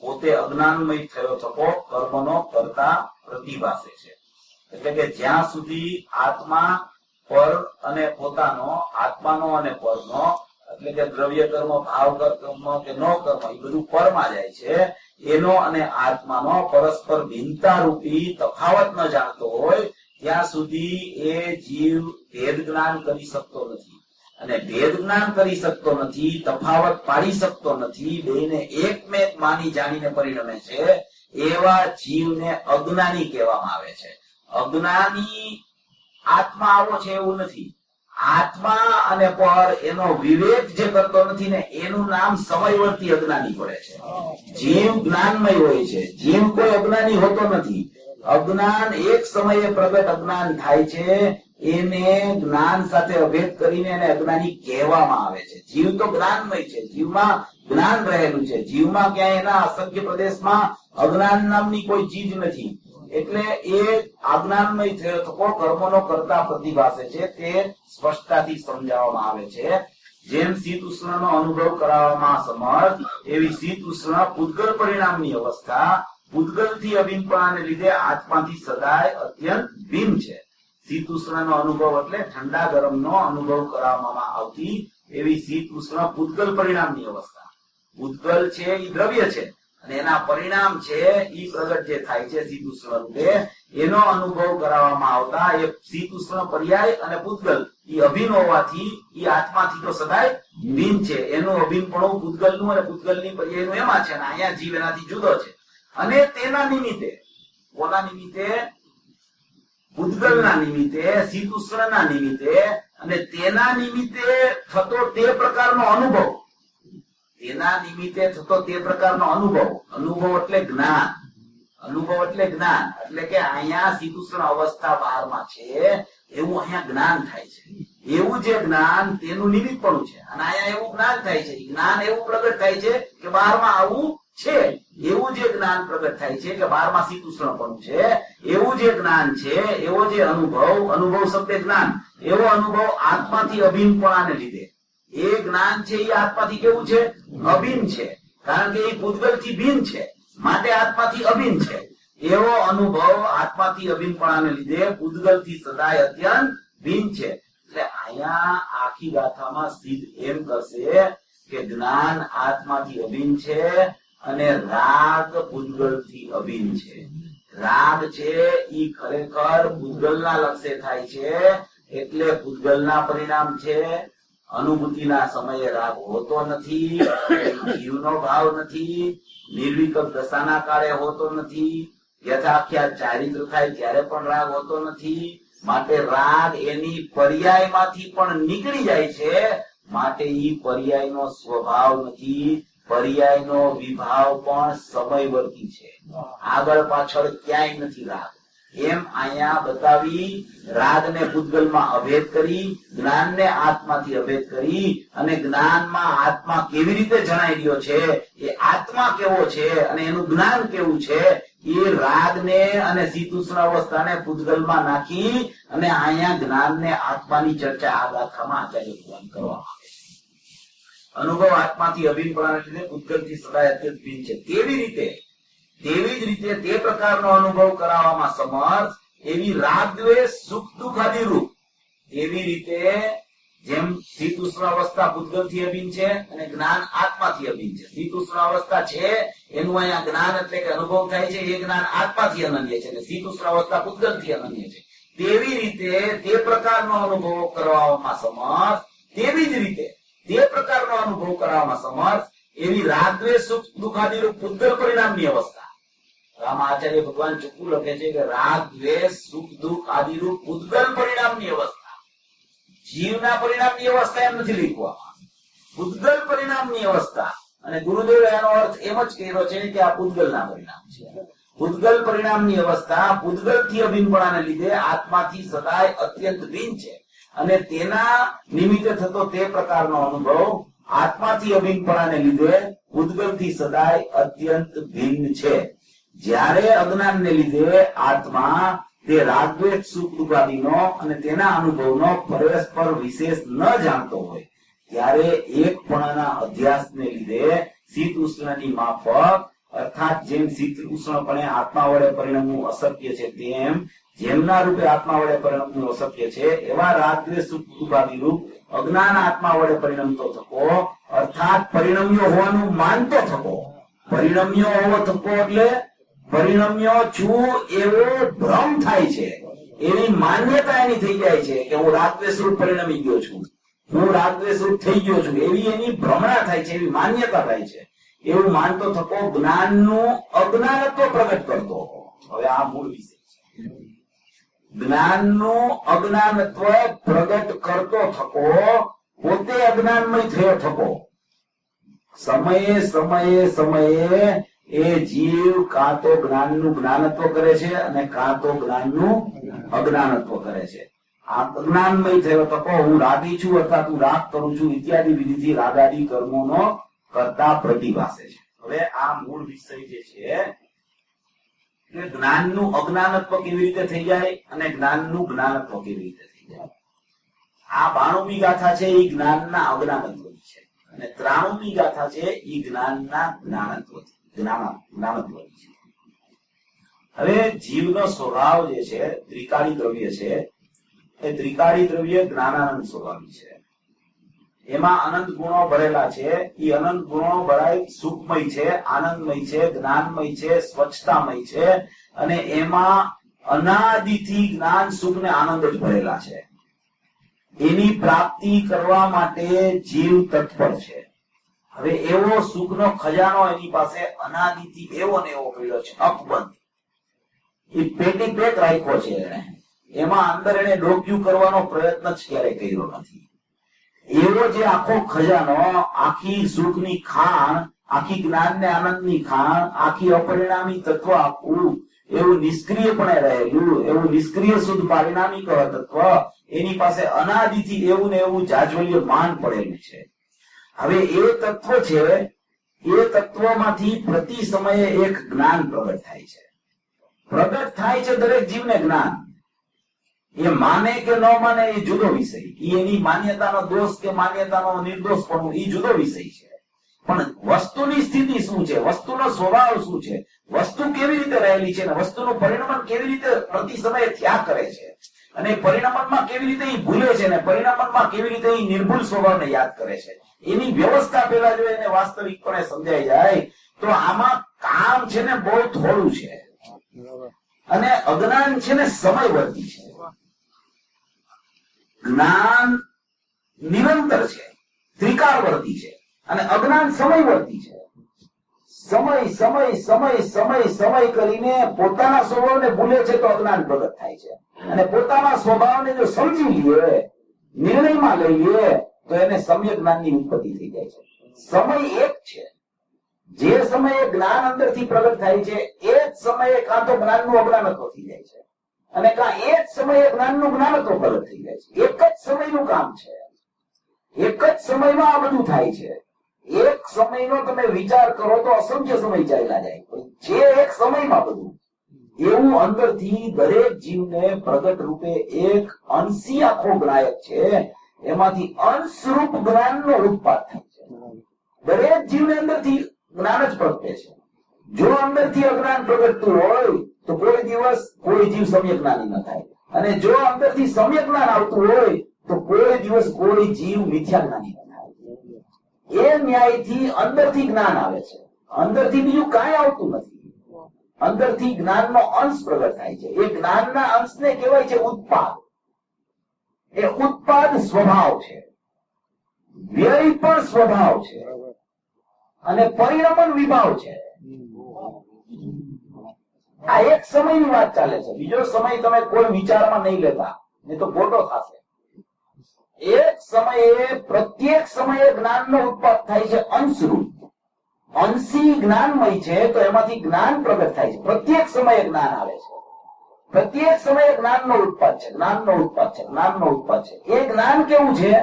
પોતે અજ્ઞાનમય થયો થકો કર્મનો કરતા પ્રતિભાસે છે. એટલે કે જ્યાં સુધી આત્મા પર અને પોતાનો, આત્માનો અને પરનો, એટલે કે દ્રવ્ય કર્મ, ભાવ કર્મ કે નો કર્મ, એ બધું પરમાં જાય છે. એનો અને આત્માનો પરસ્પર ભિન્નતા રૂપી તફાવત ન જાણતો હોય ત્યાં સુધી એ જીવ ભેદ જ્ઞાન કરી શકતો નથી. અને ભેદ જ્ઞાન કરી શકતો નથી, તફાવત પાડી શકતો નથી, બેને એકમેક માની જાણીને પરિણમે છે. એવા જીવને અજ્ઞાની કહેવામાં આવે છે. અજ્ઞાની આત્મા આવો છે એવું નથી. આત્મા અને પર એનો વિવેક જે કરતો નથી ને એનું નામ સમયવર્તી અજ્ઞાની પડે છે. જીવ જ્ઞાનમય હોય છે, જીવ કોઈ અજ્ઞાની હોતો નથી. અજ્ઞાન એક સમયે પ્રગટ અજ્ઞાન થાય છે, એને જ્ઞાન સાથે અભેદ કરીને એને અજ્ઞાની કહેવામાં આવે છે. જીવ તો જ્ઞાનમય છે, જીવમાં જ્ઞાન રહેલું છે. જીવમાં ક્યાંય એના અસંખ્ય પ્રદેશમાં અજ્ઞાન નામની કોઈ ચીજ નથી. એટલે એ અજ્ઞાનમય થયો થકો કર્મનો કરતા પ્રતિભાસે છે. તે સ્પષ્ટતાથી સમજાવવામાં આવે છે. જેમ શીત ઉષ્ણનો અનુભવ કરાવવામાં સમર્થ એવી શીત ઉષ્ણ પૂતગલ પરિણામની અવસ્થા પૂતગલથી અભિન્નપણાને લીધે આત્માથી સદાય અત્યંત ભિન્ન છે. શીત ઉષ્ણનો અનુભવ એટલે ઠંડા ગરમનો અનુભવ કરાવવામાં આવતી એવી શીત ઉષ્ણ પૂતગલ પરિણામની અવસ્થા. પૂતગલ છે એ દ્રવ્ય છે અને એના પરિણામ છે એ પ્રગટ જે થાય છે શીત ઉષ્ણ રૂપે, એનો અનુભવ કરાવવામાં આવતા એ શીત ઉષ્ણ પર્યાય અને પૂતગલ એ અભિન્ન હોવાથી એ આત્માથી તો સદાય ભિન્ન છે. એનું અભિન્નપણું પૂતગલનું અને પૂતગલની પર્યાયનું એમાં છે અને અહીંયા જીવ એનાથી જુદો છે. અને તેના નિમિત્તે, કોના નિમિત્તે? પૂતગલના નિમિત્તે, શીત ઉષ્ણના નિમિત્તે અને તેના નિમિત્તે થતો તે પ્રકારનો અનુભવ, તેના નિમિત્તે થતો તે પ્રકારનો અનુભવ, અનુભવ એટલે જ્ઞાન, અનુભવ એટલે જ્ઞાન. એટલે કે અહીંયા શીત ઉષ્ણ અવસ્થા બહારમાં છે એવું અહીંયા જ્ઞાન થાય છે. એવું જે જ્ઞાન તેનું નિમિત્તપણું છે અને અહીંયા એવું જ્ઞાન થાય છે. જ્ઞાન એવું પ્રગટ થાય છે કે બહારમાં આવું છે. એવું જે જ્ઞાન પ્રગટ થાય છે કે બહારમાં શીત ઉષ્ણપણું છે, એવું જે જ્ઞાન છે, એવો જે અનુભવ, અનુભવ શબ્દ જ્ઞાન, એવો અનુભવ આત્માથી અભિન્નપણાને લીધે એ જ્ઞાન છે એ આત્માથી કેવું છે? અભિન્ન છે. કારણ કે એ પૂતગલથી ભિન્ન છે માટે આત્માથી અભિન્ન છે. એવો અનુભવ આત્માથી અભિન્નપણાને લીધે પૂતગલથી સદાય અત્યંત ભિન્ન છે. એટલે અહીંયા આખી ગાથામાં સિદ્ધ એમ કરશે કે જ્ઞાન આત્માથી અભિન્ન છે અને રાગ પૂતગલથી અભિન્ન છે. રાગ છે એ ખરેખર પૂતગલના લક્ષે થાય છે એટલે પૂતગલના પરિણામ છે. અનુભૂતિના સમયે રાગ હોતો નથી, જીવનો ભાવ નથી, નિર્વિકલ્પ દશાના કાળે હોતો નથી, યથાખ્યાત ચારિત્ર થાય ત્યારે પણ રાગ હોતો નથી. માટે રાગ એની પર્યાયમાંથી પણ નીકળી જાય છે. માટે ઈ પર્યાયનો સ્વભાવ નથી. પર્યાયનો વિભાવ પણ સમયવર્તી છે, આગળ પાછળ ક્યાંય નથી રાગ. એમ અહીંયા બતાવી રાગને પૂતગલમાં અભેદ કરી, જ્ઞાનને આત્માથી અભેદ કરી, અને જ્ઞાનમાં આત્મા કેવી રીતે જણાઈ રહ્યો છે, એ આત્મા કેવો છે અને એનું જ્ઞાન કેવું છે, એ રાગને અને શીતોષ્ણ અવસ્થાને પૂતગલમાં નાખી અને અહીંયા જ્ઞાનને આત્માની ચર્ચા આ ગાથામાં આચાર્ય ભગવાન કરવામાં આવે છે. અનુભવ આત્માથી અભિન્નપણાને લીધે પૂતગલથી સદાય અત્યંત ભિન્ન છે. તેવી જ રીતે તે પ્રકારનો અનુભવ કરાવવામાં સમર્થ એવી રાગ દ્વેષ સુખ દુઃખ આદિ રૂપ, એવી રીતે જેમ શીતોષ્ણ અવસ્થા પૂતગલથી અભિન્ન છે અને જ્ઞાન આત્માથી અભિન્ન છે. શીતોષ્ણ અવસ્થા છે એનું અહીંયા જ્ઞાન એટલે કે અનુભવ થાય છે, એ જ્ઞાન આત્માથી અનન્ય છે અને શીતોષ્ણ અવસ્થા પૂતગલથી અનન્ય છે. તેવી રીતે તે પ્રકારનો અનુભવ કરવામાં સમર્થ, તેવી જ રીતે તે પ્રકારનો અનુભવ કરવામાં સમર્થ એવી રાગ દ્વેષ સુખ દુઃખ આદિ રૂપ પૂતગલ પરિણામની અવસ્થા. આમાં આચાર્ય ભગવાન ચોખ્ખું લખે છે કે રાગ દ્વેષ સુખ દુઃખ આદિ રૂપ પૂતગલ પરિણામની અવસ્થા, જીવના પરિણામની અવસ્થા એમ નથી લખવામાં, પૂતગલ પરિણામની અવસ્થા. અને ગુરુદેવે એનો અર્થ એમ જ કર્યો છે કે આ પૂતગલના પરિણામ છે. પૂતગલ પરિણામની અવસ્થા પૂતગલથી અભિન્નપણાને લીધે આત્માથી સદાય અત્યંત ભિન્ન છે અને તેના નિમિત્તે થતો તે પ્રકારનો અનુભવ આત્માથી અભિન્નપણાને લીધે પૂતગલથી સદાય અત્યંત ભિન્ન છે. જ્યારે અજ્ઞાનને લીધે આત્મા તે રાગદ્વેષ સુખ દુઃખાદિનો અને તેના અનુભવનો પરસ્પર વિશેષ ન જાણતો હોય ત્યારે એકપણાના અધ્યાસને લીધે શીત ઉષ્ણની માફક, અર્થાત જેમ શીત ઉષ્ણપણે આત્મા વડે પરિણમવું અશક્ય છે, તેમ જેમના રૂપે આત્મા વડે પરિણમવું અશક્ય છે, એવા રાગદ્વેષ સુખ દુઃખાદિ રૂપ અજ્ઞાન આત્મા વડે પરિણમતો થકો, અર્થાત પરિણમ્યો હોવાનું માનતો થકો. પરિણમ્યો હોવો થકો એટલે પરિણમ્યો છું એવો ભ્રમ થાય છે, એવી માન્યતા એની થઈ જાય છે કે હું રાગદ્વેષ રૂપ પરિણમી ગયો છું, હું રાગદ્વેષ રૂપ થઈ ગયો છું, એવી એની ભ્રમણા થાય છે, એવી માન્યતા થાય છે. એવું માનતો થકો જ્ઞાનનું અજ્ઞાનત્વ પ્રગટ કરતો. હવે આ મૂળ વિષય છે. જ્ઞાનનું અજ્ઞાનત્વ પ્રગટ કરતો થકો પોતે અજ્ઞાનમય થયો થકો. સમયે સમયે સમયે એ જીવ કાં તો જ્ઞાનનું જ્ઞાનત્વ કરે છે અને કાં તો જ્ઞાનનું અજ્ઞાનત્વ કરે છે. આ અજ્ઞાનમય થયો તકો હું રાગી છું અર્થાત હું રાગ કરું છું ઇત્યાદિ વિધિથી રાગાદી કર્મોનો કરતા પ્રતિભાસે છે. હવે આ મૂળ વિષય જે છે કે જ્ઞાનનું અજ્ઞાનત્વ કેવી રીતે થઈ જાય અને જ્ઞાનનું જ્ઞાનત્વ કેવી રીતે થઈ જાય. આ 92મી ગાથા છે એ જ્ઞાનના અજ્ઞાનત્વની છે અને 93મી ગાથા છે એ જ્ઞાનના જ્ઞાનત્વની છે. હવે જીવનો સ્વભાવ જે છે ત્રિકાળી દ્રવ્ય છે, એ ત્રિકાળી દ્રવ્ય જ્ઞાનાનંદ સ્વભાવી છે. એમાં અનંત ગુણો ભરેલા છે. એ અનંત ગુણો ભરાય સુખમય છે, આનંદમય છે, જ્ઞાનમય છે, સ્વચ્છતામય છે અને એમાં અનાદિથી જ્ઞાન સુખ ને આનંદ જ ભરેલા છે. એની પ્રાપ્તિ કરવા માટે જીવ તત્પર છે. હવે એવો સુખનો ખજાનો એની પાસે અનાદિથી એવો ને એવો પડ્યો છે, અકબંધ. એ પેટી પેક રાખ્યો છે એને, એમાં અંદર એને ડોક્યુ કરવાનો પ્રયત્ન જ ક્યારેય કર્યો નથી. એવો જે આખો ખજાનો, આખી સુખની ખાણ, આખી જ્ઞાન ને આનંદની ખાણ, આખી અપરિણામી તત્વ આખું એવું નિષ્ક્રિયપણે રહેલું, એવું નિષ્ક્રિય શુદ્ધ પરિણામિક તત્વ એની પાસે અનાદિથી એવું ને એવું જાજ્વલ્ય માન પડેલું છે. હવે એ તત્વ છે, એ તત્વમાંથી પ્રતિ સમયે એક જ્ઞાન પ્રગટ થાય છે. પ્રગટ થાય છે દરેક જીવને જ્ઞાન. એ માને કે ન માને એ જુદો વિષય, એની માન્યતાનો દોષ કે માન્યતાનો નિર્દોષપણું એ જુદો વિષય છે. પણ વસ્તુની સ્થિતિ શું છે, વસ્તુનો સ્વભાવ શું છે, વસ્તુ કેવી રીતે રહેલી છે અને વસ્તુનું પરિણમન કેવી રીતે પ્રતિ સમયે થયા કરે છે અને પરિણમનમાં કેવી રીતે એ ભૂલે છે અને પરિણમનમાં કેવી રીતે એ નિર્ભૂલ સ્વભાવને યાદ કરે છે, એની વ્યવસ્થા પેલા જો એને વાસ્તવિકપણે સમજાઈ જાય તો આમાં કામ છે ને બહુ થોડું છે અને અજ્ઞાન છે ને સમયવર્તી છે. જ્ઞાન નિરંતર છે, ત્રિકાળવર્તી છે અને અજ્ઞાન સમયવર્તી છે. સમય સમય સમય સમય સમય કરીને પોતાના સ્વભાવને ભૂલે છે તો અજ્ઞાન પ્રગટ થાય છે. અને પોતાના સ્વભાવને જો સમજી લે, નિર્ણયમાં લઈ લે, તો એને સમ્યક જ્ઞાનની ઉત્પત્તિ થઈ જાય છે. સમય એક છે. જે સમયે જ્ઞાન અંદરથી પ્રગટ થાય છે એ જ સમયે કાં તો જ્ઞાનનું અજ્ઞાનત્વ થઈ જાય છે અને કાં એ જ સમયે જ્ઞાનનું જ્ઞાનત્વ પ્રગટ થઈ જાય છે. એક જ સમયનું કામ છે. એક જ સમયમાં આ બધું થાય છે. એક સમયનો તમે વિચાર કરો તો અસંખ્ય સમય ચાલ્યા જાય. જે એક સમયમાં બધું એવું અંદરથી દરેક જીવને પ્રગટ રૂપે એક અંશી આખો જ્ઞાયક છે. એમાંથી અંશરૂપ જ્ઞાનનો ઉત્પાદ થાય છે. દરેક જીવને અંદરથી જ્ઞાન જ પ્રગટે છે. જો અંદરથી અજ્ઞાન પ્રગટતું હોય તો કોઈ દિવસ કોઈ જીવ સમ્યક જ્ઞાની ન થાય. અને જો અંદરથી સમ્યક જ્ઞાન આવતું હોય તો કોઈ દિવસ કોઈ જીવ મિથ્યા જ્ઞાની ન થાય. એ ન્યાયથી અંદરથી જ્ઞાન આવે છે. અંદરથી બીજું કાંઈ આવતું નથી. અંદરથી જ્ઞાનનો અંશ પ્રગટ થાય છે. એ જ્ઞાનના અંશને કહેવાય છે ઉત્પાદ. એ ઉત્પાદ સ્વભાવ છે. વ્યય પણ સ્વભાવ છે અને પરિણમન વિભાવ છે. આ એક સમયની વાત ચાલે છે. બીજો સમય તમે કોઈ વિચારમાં નહીં લેતા, નહીં તો ખોટો થશે. એક સમયે પ્રત્યેક સમયે જ્ઞાનનો ઉત્પાદ થાય છે અંશરૂપ. અંશી જ્ઞાનમય છે તો એમાંથી જ્ઞાન પ્રગટ થાય છે. પ્રત્યેક સમયે જ્ઞાન આવે છે. પ્રત્યેક સમયે જ્ઞાનનો ઉત્પાદ છે. જ્ઞાનનો ઉત્પાદ છે. જ્ઞાનનો ઉત્પાદ છે. એ જ્ઞાન કેવું છે?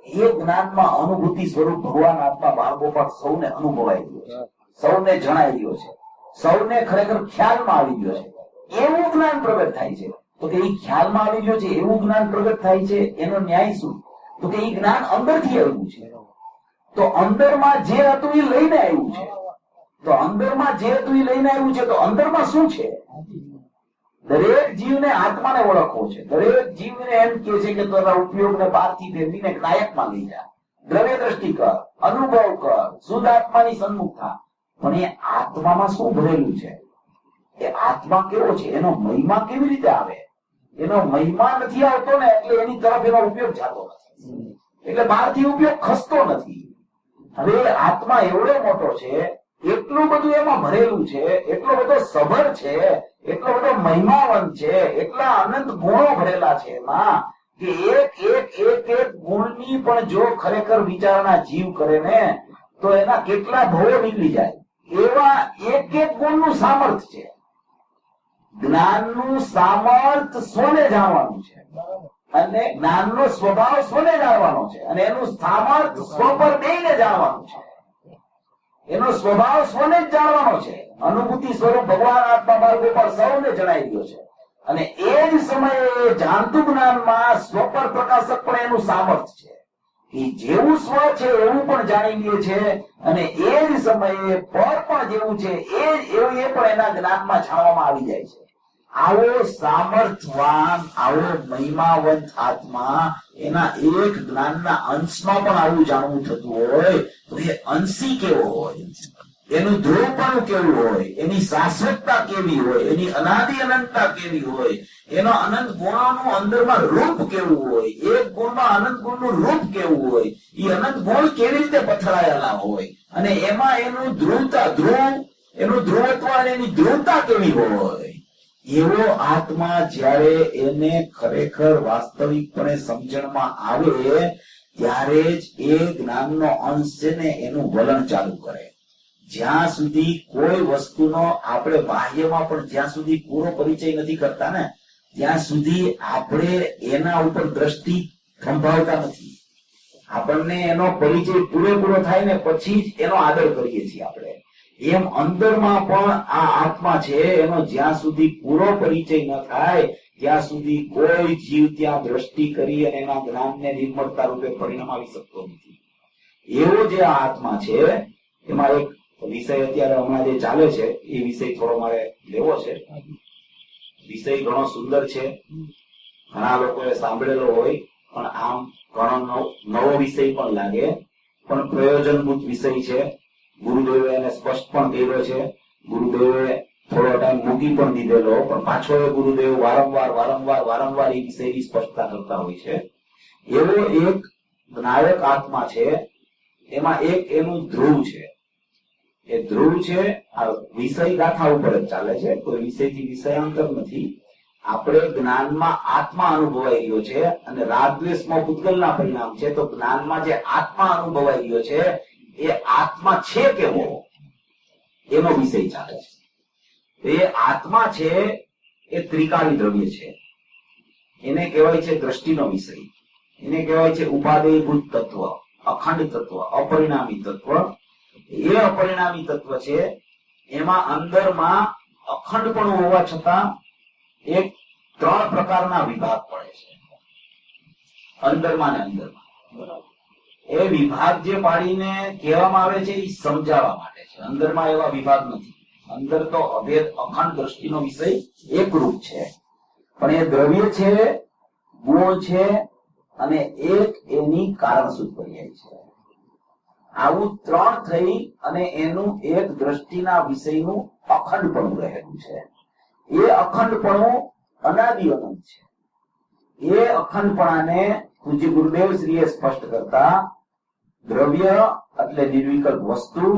એ જ્ઞાનમાં અનુભૂતિ સ્વરૂપ ભગવાન આત્મા બાળગોપાળ સૌને અનુભવાઈ ગયો છે. સૌને જણાઈ ગયો છે. સૌને ખરેખર ખ્યાલમાં આવી ગયો છે. એવું જ્ઞાન પ્રગટ થાય છે. તો કે એ ખ્યાલમાં આવી ગયો છે એવું જ્ઞાન પ્રગટ થાય છે. એનો ન્યાય શું? તો કે એ જ્ઞાન અંદરથી આવ્યું છે. તો અંદરમાં જે હતું એ લઈને આવ્યું છે. તો અંદરમાં જે હતું એ લઈને આવ્યું છે. તો અંદરમાં શું છે? દરેક જીવને આત્માને ઓળખવો છે. દરેક જીવને એમ કે છે કે તારા ઉપયોગને બહારથી ફેરવીને નાયકમાં લઈ જા, દ્રવ્ય દ્રષ્ટિ કર, અનુભવ કર, શુદ્ધ આત્માની સન્મુખ થા. પણ એ આત્મામાં શું ભરેલું છે? એ આત્મા કેવો છે? એનો મહિમા કેવી રીતે આવે? એનો મહિમા નથી આવતો ને એટલે એની તરફ એનો ઉપયોગ જાતો નથી. એટલે બહારથી ઉપયોગ ખસતો નથી. હવે આત્મા એવડો મોટો છે, એટલું બધું એમાં ભરેલું છે, એટલો બધો સભર છે, એટલો બધો મહિમાવંત છે, એટલા અનંત ગુણો ભરેલા છે એમાં કે એક એક એક એક ગુણની પણ જો ખરેખર વિચારણા જીવ કરે ને તો એના કેટલા ભવો નીકળી જાય. એવા એક એક ગુણનું સામર્થ્ય છે. જ્ઞાનનું સામર્થ્ય સ્વને જાણવાનું છે અને જ્ઞાનનો સ્વભાવ સ્વને જાણવાનો છે અને એનું સામર્થ્ય સ્વ પર બેઈને જાણવાનું છે. એનો સ્વભાવ સ્વને જ જાણવાનો છે. અનુભૂતિ સ્વરૂપ ભગવાન આત્મા બાળગોપાળ સૌને જણાઈ ગયો છે અને એ જ સમયે જાણતું જ્ઞાનમાં સ્વ પર પ્રકાશક પણ એનું સામર્થ્ય છે. એ જેવું સ્વ છે એવું પણ જાણી લે છે અને એ જ સમયે પર પણ જેવું છે એ પણ એના જ્ઞાનમાં જાણવામાં આવી જાય છે. આવો સામર્થવાન, આવો મહિમાવંત આત્મા એના એક જ્ઞાનના અંશમાં પણ આવું જાણવું થતું હોય તો એ અંશી કેવો હોય? એનું ધ્રુવપણું કેવું હોય? એની શાશ્વતતા કેવી હોય? એની અનાદિ અનંતતા કેવી હોય? એનો અનંત ગુણોનું અંદરમાં રૂપ કેવું હોય? એક ગુણમાં અનંત ગુણનું રૂપ કેવું હોય? એ અનંત ગુણ કેવી રીતે પથરાયેલા હોય? અને એમાં એનું ધ્રુવતા, એનું ધ્રુવત્વ અને એની ધ્રુવતા કેવી હોય? એવો આત્મા જ્યારે એને ખરેખર વાસ્તવિકપણે સમજણમાં આવે ત્યારે જ એ જ્ઞાનનો અંશ છે ને એનું વલણ ચાલુ કરે. જ્યાં સુધી કોઈ વસ્તુનો આપણે બાહ્યમાં પણ જ્યાં સુધી પૂરો પરિચય નથી કરતા ને ત્યાં સુધી આપણે એના ઉપર દ્રષ્ટિ સંભાવતા નથી. આપણને એનો પરિચય પૂરેપૂરો થાય ને પછી જ એનો આદર કરીએ છીએ આપણે. એમ અંદરમાં પણ આ આત્મા છે એનો જ્યાં સુધી પૂરો પરિચય ન થાય ત્યાં સુધી કોઈ જીવ ત્યાં દ્રષ્ટિ કરી અને એના જ્ઞાનને નિર્મળતા રૂપે પરિણમાવી શકતો નથી. એવો જે આ આત્મા છે એમાં એક વિષય અત્યારે હમણાં જે ચાલે છે એ વિષય થોડો મારે લેવો છે. વિષય ઘણો સુંદર છે, ઘણા લોકોએ સાંભળેલો હોય પણ આમ ઘણો નવો વિષય પણ લાગે, પણ પ્રયોજનભૂત વિષય છે. ગુરુદેવે એને સ્પષ્ટ પણ કર્યો છે. ગુરુદેવે થોડો ટાઈમ મૂકી પણ દીધેલો પણ પાછો ગુરુદેવ વારંવાર એ વિષયની સ્પષ્ટતા કરતા હોય છે. એવો એક નાયક આત્મા છે, એમાં એક એનું ધ્રુવ છે. એ ધ્રુવ છે આ વિષય ગાથા ઉપર જ ચાલે છે, કોઈ વિષયથી વિષયાંતર નથી. આપણે જ્ઞાનમાં આત્મા અનુભવાઈ રહ્યો છે અને રાગદ્વેષમાં પૂતગલના પરિણામ છે, તો જ્ઞાનમાં જે આત્મા અનુભવાઈ રહ્યો છે એ આત્મા છે કેવો એનો વિષય ચાલે છે. એ આત્મા છે એ ત્રિકાળી દ્રવ્ય છે, એને કહેવાય છે દ્રષ્ટિનો વિષય, એને કહેવાય છે ઉપાદેયભૂત તત્વ, અખંડ તત્વ, અપરિણામી તત્વ. એ અપરિણામી તત્વ છે, એમાં અંદરમાં અખંડપણું હોવા છતાં એક 3 પ્રકારના વિભાગ પડે છે અંદરમાં ને અંદરમાં. એ વિભાગ જે પાડીને કહેવામાં આવે છે એ સમજાવવા માટે છે. અંદરમાં એવા વિભાગ નથી. અંદર તો અભેદ અખંડ દ્રષ્ટિનો વિષય એકરૂપ છે, પણ એ દ્રવ્ય છે, ગુણ છે અને એક એની કારણસૂત્ર પર્યાય છે. આવું 3 થઈ અને એનું એક દ્રષ્ટિના વિષયનું અખંડપણું રહેલું છે. એ અખંડપણું અનાદિ અનંત છે. એ અખંડપણાને પૂજ્ય ગુરુદેવ શ્રીએ સ્પષ્ટ કરતા દ્રવ્ય એટલે નિર્વિકલ્પ વસ્તુ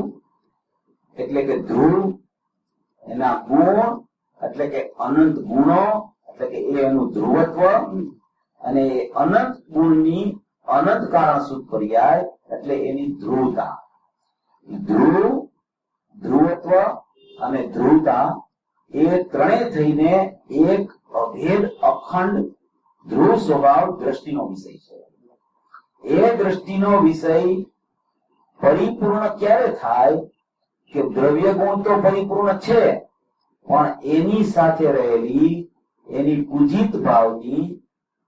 એટલે કે ધ્રુવ, એના ગુણ એટલે કે અનંત ગુણો એટલે કે એનું ધ્રુવત્વ, અને એ અનંત ગુણની અનંત કારણસૂત્ર પર્યાય એટલે એની ધ્રુવતા. ધ્રુવ, ધ્રુવત્વ અને ધ્રુવતા એ ત્રણેય થઈને એક અભેદ અખંડ ધ્રુવ સ્વભાવ દ્રષ્ટિનો વિષય છે. એ દ્રષ્ટિનો વિષય પરિપૂર્ણ ક્યારે થાય કે દ્રવ્ય ગુણ તો પરિપૂર્ણ છે, પણ એની સાથે રહેલી એની પૂજિત ભાવની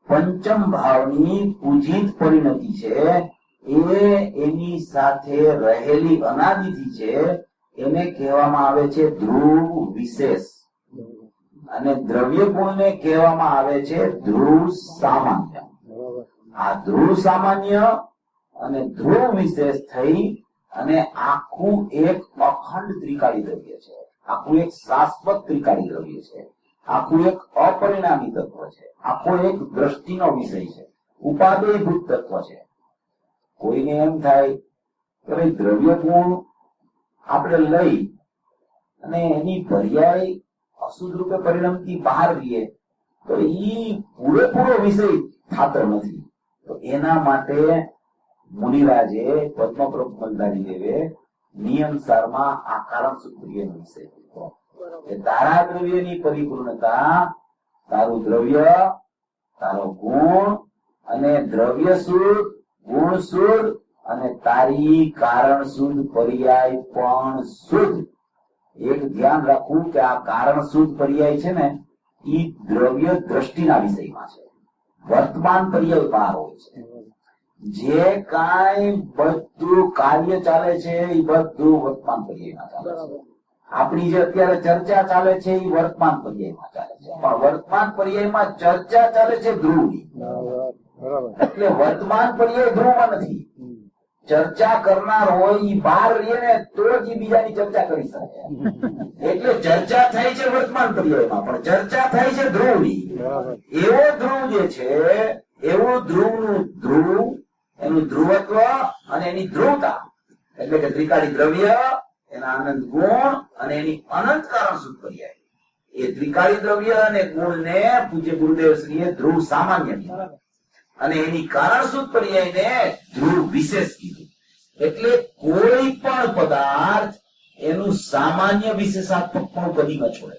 પંચમ ભાવની પૂજિત પરિણતિ છે, એ એની સાથે રહેલી અનાદિથી છે, એને કહેવામાં આવે છે ધ્રુવ વિશેષ. અને દ્રવ્ય ગુણને કહેવામાં આવે છે ધ્રુવ સામાન્ય. આ ધ્રુવ સામાન્ય અને ધ્રુવ વિશેષ થઈ અને આખું એક અખંડ ત્રિકાળી દ્રવ્ય છે, આખું એક શાશ્વત ત્રિકાળી દ્રવ્ય છે, આખું એક અપરિણામી તત્વ છે, આખો એક દ્રષ્ટિનો વિષય છે, ઉપાદેયભૂત તત્વ છે. કોઈને એમ થાય કે ભાઈ દ્રવ્ય ગુણ આપણે લઈ અને એની પર્યાય અશુદ્ધ રૂપે પરિણમતી બહાર રહીએ તો ઈ પૂરેપૂરો વિષય થતો નથી. તો એના માટે મુનિરાજે પદ્મપ્રભુ મલદારી દેવે નિયમસારમાં આ કારણ સૂત્રીયનો વિષય લીધો કે તારા દ્રવ્યની પરિપૂર્ણતા, તારું દ્રવ્ય, તારો ગુણ અને દ્રવ્ય શુદ્ધ, ગુણ શુદ્ધ અને તારી કારણ શુદ્ધ પર્યાય પણ શુદ્ધ. એક ધ્યાન રાખવું કે આ કારણ શુદ્ધ પર્યાય છે ને ઈ દ્રવ્ય દ્રષ્ટિના વિષયમાં છે, વર્તમાન પર્યાય બહાર હોય છે. જે કાંઈ બધું કાર્ય ચાલે છે એ બધું વર્તમાન પર્યાયમાં ચાલે છે. આપણી જે અત્યારે ચર્ચા ચાલે છે એ વર્તમાન પર્યાયમાં ચાલે છે, પણ વર્તમાન પર્યાયમાં ચર્ચા ચાલે છે ધ્રુવની. એટલે વર્તમાન પર્યાય ધ્રુવમાં નથી. ચર્ચા કરનાર હોય એ બહાર રહીએ ને તો જ બીજાની ચર્ચા કરી શકે. એટલે ચર્ચા થાય છે વર્તમાન પર્યાયમાં, પણ ચર્ચા થાય છે ધ્રુવની. એવો ધ્રુવ જે છે એવું ધ્રુવનું ધ્રુવ, એનું ધ્રુવત્વ અને એની ધ્રુવતા એટલે કે ત્રિકાળી દ્રવ્ય, એના અનંત ગુણ અને એની અનંત કારણ શુદ્ધ પર્યાય. એ ત્રિકાળી દ્રવ્ય અને ગુણને પૂજ્ય ગુરુદેવ શ્રીએ ધ્રુવ સામાન્ય કીધું અને એની કારણ શુદ્ધ પર્યાયને ધ્રુવ વિશેષ કીધું. એટલે કોઈ પણ પદાર્થ એનું સામાન્ય વિશેષાત્મક પણ કદી ન છોડે.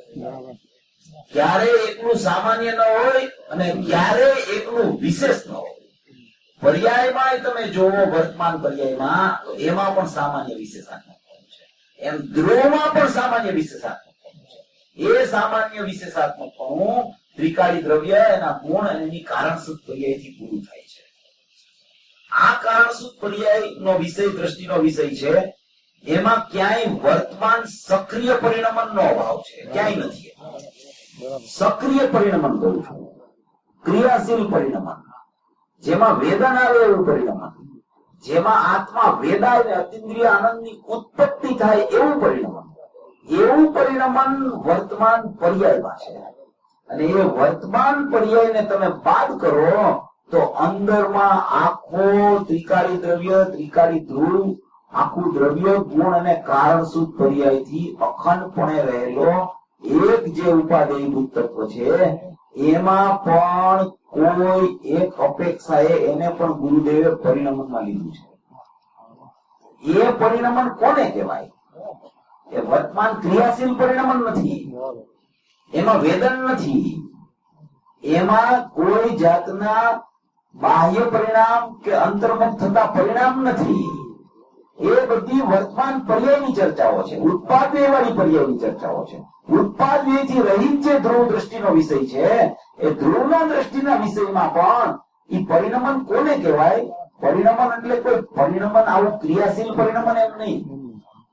ક્યારે એકલું સામાન્ય ન હોય અને ક્યારે એકલું વિશેષ ન હોય. પર્યાયમાં તમે જોવો વર્તમાન પર્યાયમાં તો એમાં પણ સામાન્ય વિશેષાત્મક છે, એમ ધ્રુવમાં પણ સામાન્ય વિશેષાત્મક છે. એ સામાન્ય વિશેષાત્મક ત્રિકાળી દ્રવ્ય, એના ગુણ અને એની કારણસૂત્ર પર્યાયથી પૂરું થાય છે. આ કારણસૂત્ર પર્યાયનો વિષય દ્રષ્ટિનો વિષય છે. એમાં ક્યાંય વર્તમાન સક્રિય પરિણમનનો અભાવ છે, ક્યાંય નથી. સક્રિય પરિણમન કરું છું, ક્રિયાશીલ પરિણમન, જેમાં વેદન આવે એવું પરિણમન, જેમાં આત્મા વેદાય અને અતિન્દ્રિય આનંદની ઉત્પત્તિ થાય એવું પરિણમન. એવું પરિણમન વર્તમાન પર્યાયમાં છે. અને એ વર્તમાન પર્યાયને તમે બાદ કરો તો અંદરમાં આખો ત્રિકાળી દ્રવ્ય, ત્રિકાળી ધ્રુવ આખું દ્રવ્ય ગુણ અને કારણ શુદ્ધ પર્યાયથી અખંડપણે રહેલો એક જે ઉપાદેયભૂત તત્વ છે એમાં પણ કોઈ એક અપેક્ષાએ એને પણ ગુરુદેવે પરિણમનમાં લીધું છે. એ પરિણમન કોને કહેવાય? એ વર્તમાન ક્રિયાશીલ પરિણમન નથી, એમાં વેદન નથી, એમાં કોઈ જાતના બાહ્ય પરિણામ કે અંતર્મુખ થતા પરિણામ નથી. એ બધી વર્તમાન પર્યાયની ચર્ચાઓ છે, ઉત્પાદવ્યય વાળી પર્યાયની ચર્ચાઓ છે. ઉત્પાદવ્યયથી રહિત જે ધ્રુવ દ્રષ્ટિનો વિષય છે એ ધ્રુવના દ્રષ્ટિના વિષયમાં પણ એ પરિણમન કોને કહેવાય? પરિણમન એટલે કોઈ પરિણમન આવું ક્રિયાશીલ પરિણમન એમ નહીં,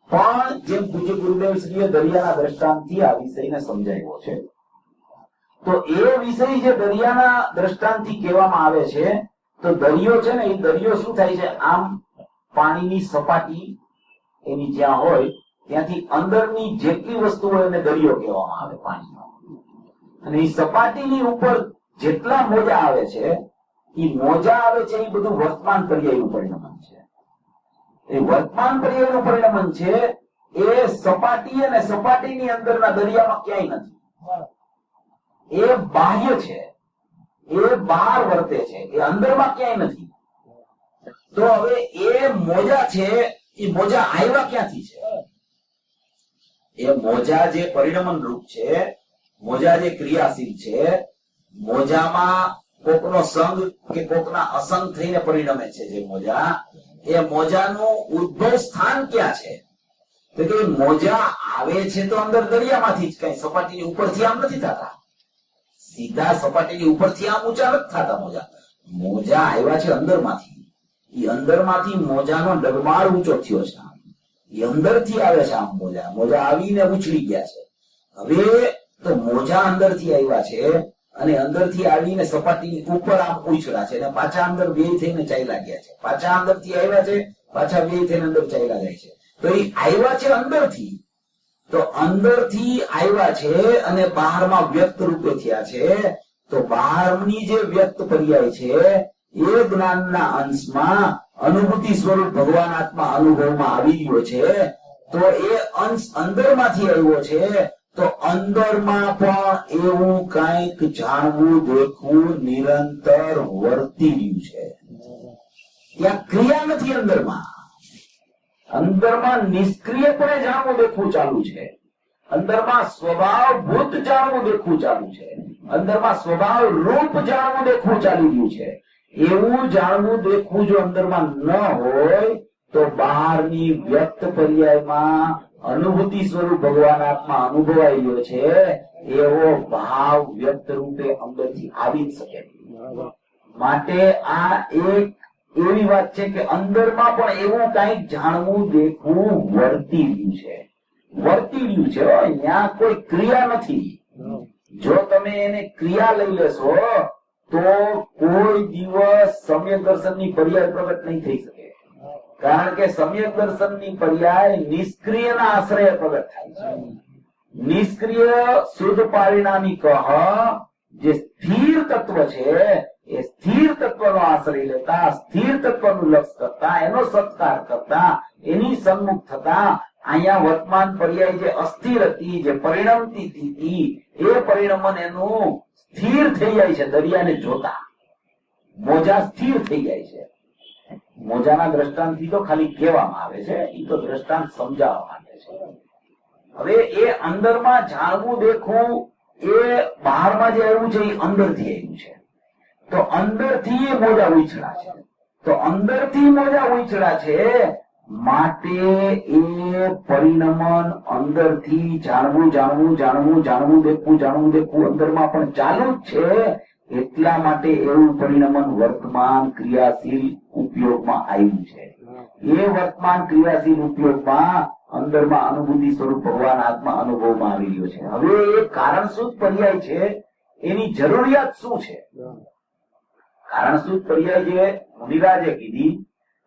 પણ જેમ પૂજ્ય ગુરુદેવ શ્રીએ દરિયાના દ્રષ્ટાંતથી આ વિષયને સમજાવ્યો છે, તો એ વિષય જે દરિયાના દ્રષ્ટાંતથી કહેવામાં આવે છે, તો દરિયો છે ને, એ દરિયો શું થાય છે, આમ પાણીની સપાટી એની જ્યાં હોય ત્યાંથી અંદરની જેટલી વસ્તુ હોય એને દરિયો કહેવામાં આવે પાણીનો. અને એ સપાટીની ઉપર જેટલા મોજા આવે છે, એ મોજા આવે છે, એ બધું વર્તમાન પર્યાયનું પરિણમન છે. એ વર્તમાન પર્યાયનું પરિણમન છે, એ સપાટી અને સપાટીની અંદરના દરિયામાં ક્યાંય નથી. એ બાહ્ય છે, એ બહાર વર્તે છે, એ અંદરમાં ક્યાંય નથી. તો હવે એ મોજા છે, એ મોજા આવ્યા ક્યાંથી છે? એ મોજા જે પરિણમન રૂપ છે, મોજા જે ક્રિયાશીલ છે, મોજામાં કોકનો સંગ કે કોકના અસંગ થઈને પરિણમે છે જે મોજા, એ મોજાનું ઉદ્ભવ સ્થાન ક્યાં છે? તો કે મોજા આવે છે તો અંદર દરિયામાંથી જ, કઈ સપાટીની ઉપરથી આમ નથી થતા, સીધા સપાટીની ઉપરથી આમ ઊંચા નથી થતા મોજા. મોજા આવ્યા છે અંદરમાંથી, એ અંદરમાંથી મોજાનો ડગમાળ ઊંચો થયો છે, એ અંદરથી આવે છે આમ મોજા. મોજા આવીને ઉછળી ગયા છે. હવે તો મોજા અંદરથી આવ્યા છે અને અંદરથી આવીને સપાટીની ઉપર આમ ઉછળા છે અને પાછા અંદર વ્યય થઈને ચાલ્યા ગયા છે. પાછા અંદરથી આવ્યા છે, પાછા વ્યય થઈને અંદર ચાલ્યા જાય છે. તો એ આવ્યા છે અંદરથી, તો અંદરથી આવ્યા છે અને બહારમાં વ્યક્ત રૂપે થયા છે. તો બહારની જે વ્યક્ત પર્યાય છે એ જ્ઞાનના અંશમાં અનુભૂતિ સ્વરૂપ ભગવાન આત્મા અનુભવમાં આવી ગયો છે. તો એ અંશ અંદરમાંથી આવ્યો છે, તો અંદરમાં પણ એવું કઈક જાણવું દેખવું નિરંતર વર્તી રહ્યું છે. ત્યાં ક્રિયા નથી અંદરમાં, અંદરમાં નિષ્ક્રિયપણે જાણવું દેખવું ચાલુ છે. અંદરમાં સ્વભાવભૂત જાણવું દેખવું ચાલુ છે. અંદરમાં સ્વભાવ રૂપ જાણવું દેખવું ચાલી રહ્યું છે. એવું જાણવું દેખવું જો અંદરમાં ન હોય તો બહારની વ્યક્ત પર્યાયમાં અનુભૂતિ સ્વરૂપ ભગવાન આત્મા અનુભવાઈ ગયો છે એવો ભાવ વ્યક્ત રૂપે અંદરથી આવી જ શકે. માટે આ એક એવી વાત છે કે અંદરમાં પણ એવું કઈક જાણવું દેખવું વર્તી રહ્યું છે. વર્તી રહ્યું છે, અહીંયા કોઈ ક્રિયા નથી. જો તમે એને ક્રિયા લઈ લેશો તો કોઈ દિવસ સમ્યક દર્શનની પર્યાય પ્રગટ નહીં થઈ શકે. કારણ કે સમ્યક દર્શનની પર્યાય નિષ્ક્રિયના આશ્રય પ્રગટ થાય છે. નિષ્ક્રિય શુદ્ધ પરિણામી કહ જે સ્થિર તત્વ છે એ સ્થિર તત્વનો આશ્રય લેતા, સ્થિર તત્વનું લક્ષ કરતા, એનો સત્કાર કરતા, એની સન્મુખ થતા અહીંયા વર્તમાન પર્યાય જે અસ્થિર હતી, જે પરિણમતી હતી, એ પરિણમન એનું સ્થિર થઈ જાય છે. દરિયાને જોતા મોજા સ્થિર થઈ જાય છે. મોજાના દ્રષ્ટાંતથી તો ખાલી કહેવામાં આવે છે, એ તો દ્રષ્ટાંત સમજાવવા માટે છે. હવે એ અંદરમાં જાણવું દેખવું એ બહારમાં જે આવ્યું છે એ અંદરથી આવ્યું છે. તો અંદરથી એ મોજા ઉછળા છે. તો અંદરથી મોજા ઉછળા છે માટે એ પરિણમન અંદરથી જાણવું જાણવું જાણવું જાણવું દેખવું અંદરમાં પણ ચાલુ જ છે. એટલા માટે એવું પરિણમન વર્તમાન ક્રિયાશીલ ઉપયોગમાં આવ્યું છે. એ વર્તમાન ક્રિયાશીલ ઉપયોગમાં અંદરમાં અનુભૂતિ સ્વરૂપ ભગવાન આત્મા અનુભવમાં આવી રહ્યો છે. હવે એ કારણસૂત્ર પર્યાય છે, એની જરૂરિયાત શું છે? કારણસૂત્ર પર્યાય જે મુનિરાજે કીધી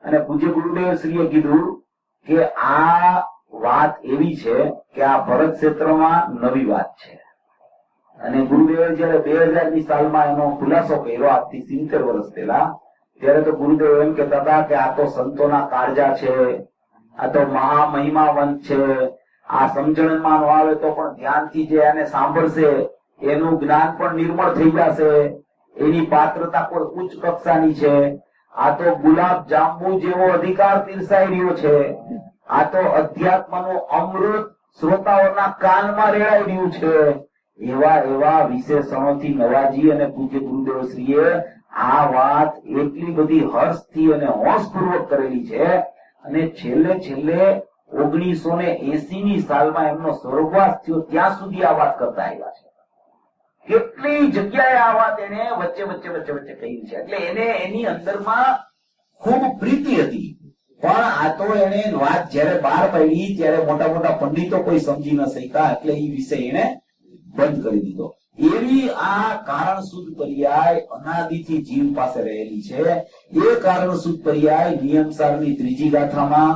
અને પૂજ્ય ગુરુદેવ શ્રીએ કીધું કે આ વાત એવી છે કે આ ભરત ક્ષેત્રમાં નવી વાત છે. અને ગુરુદેવે જયારે 2000ની સાલમાં એનો ખુલાસો કર્યો, આજથી 70 વર્ષ પહેલા, ત્યારે તો ગુરુદેવ એમ કહેતા હતા કે આ તો સંતોના કાળજા છે, આ તો મહામહિમાવંત છે. આ સમજણમાં ન આવે તો પણ ધ્યાનથી જે આને સાંભળશે એનું જ્ઞાન પણ નિર્મળ થઈ જશે. એની પાત્રતા કોઈ ઉચ્ચ કક્ષાની છે. આ તો ગુલાબ જાંબુ જેવો અધિકાર પીરસાઈ રહ્યો છે. આ તો અધ્યાત્મનું અમૃત શ્રોતાઓના કાનમાં રેડાઈ રહ્યું છે. એવા એવા વિશેષણોથી નવાજી અને પૂજ્ય ગુરુદેવશ્રીએ આ વાત એટલી બધી હર્ષથી અને હોંશપૂર્વક કરેલી છે. અને છેલ્લે છેલ્લે 1980 ની સાલમાં એમનો સ્વર્ગવાસ થયો ત્યાં સુધી આ વાત કરતા આવ્યા છે. કેટલી જગ્યાએ આ વાત એને વચ્ચે વચ્ચે વચ્ચે વચ્ચે કહી છે. એટલે એને એની અંદરમાં ખૂબ પ્રીતિ હતી. પણ આ તો એને વાત જયારે બહાર પાડી ત્યારે મોટા મોટા પંડિતો કોઈ સમજી ન શક્યા, એટલે એ વિષય એને બંધ કરી દીધો. એવી આ કારણ શુદ્ધ પર્યાય અનાદિથી જીવ પાસે રહેલી છે. એ કારણ શુદ્ધ પર્યાય નિયમસારની 3જી ગાથામાં,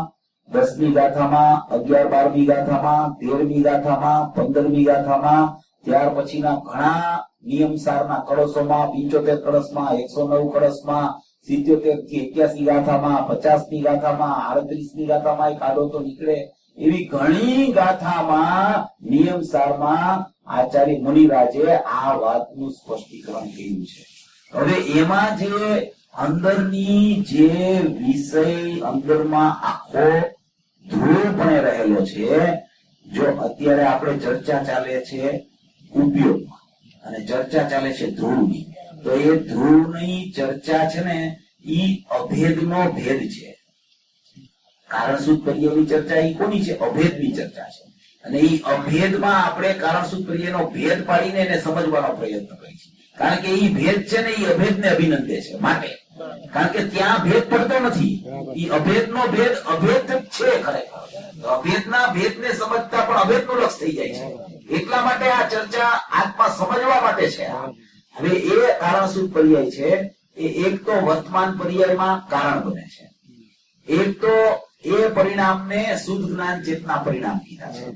10મી ગાથામાં, 11, 12મી ગાથામાં, 13મી ગાથામાં, 15મી ગાથામાં, ત્યાર પછીના ઘણા નિયમસારના કળશોમાં, 75 કળશમાં, 109 કળશમાં, 77 થી 81 ગાથામાં, 50મી ગાથામાં, 38મી ગાથામાં કાઢો તો નીકળે એવી ઘણી ગાથામાં નિયમસારમાં આચાર્ય મુનિરાજે આ વાતનું સ્પષ્ટીકરણ કર્યું છે. હવે એમાં જે અંદરની જે વિષય અંદરમાં આખો ધ્રુવપણે રહેલો છે, જો અત્યારે આપણે ચર્ચા ચાલે છે ઉપયોગમાં અને ચર્ચા ચાલે છે ધ્રુવની, તો એ ધ્રુવની ચર્ચા છે ને ઈ અભેદનો ભેદ છે. કારણ શુદ્ધ પર્યાયની ચર્ચા ઈ કોની છે? અભેદની ચર્ચા છે. અને ઈ અભેદમાં આપણે કારણ શુદ્ધ પર્યાયનો ભેદ પાડીને એને સમજવાનો પ્રયત્ન કરીએ છીએ. કારણ કે ઈ ભેદ છે ને ઈ અભેદને અભિનંદે છે. માટે કારણ કે ત્યાં ભેદ પડતો નથી. ઈ અભેદનો ભેદ અભેદ છે ખરેખર. અભેદના ભેદને સમજતા પણ અભેદનું લક્ષ થઈ જાય છે. એટલા માટે આ ચર્ચા આત્મા સમજવા માટે છે. હવે એ કારણ શુદ્ધ પર્યાય છે એ એક તો વર્તમાન પર્યાયમાં કારણ બને છે, એક તો એ પરિણામને શુદ્ધ જ્ઞાન ચેતના પરિણામ કીધા છે,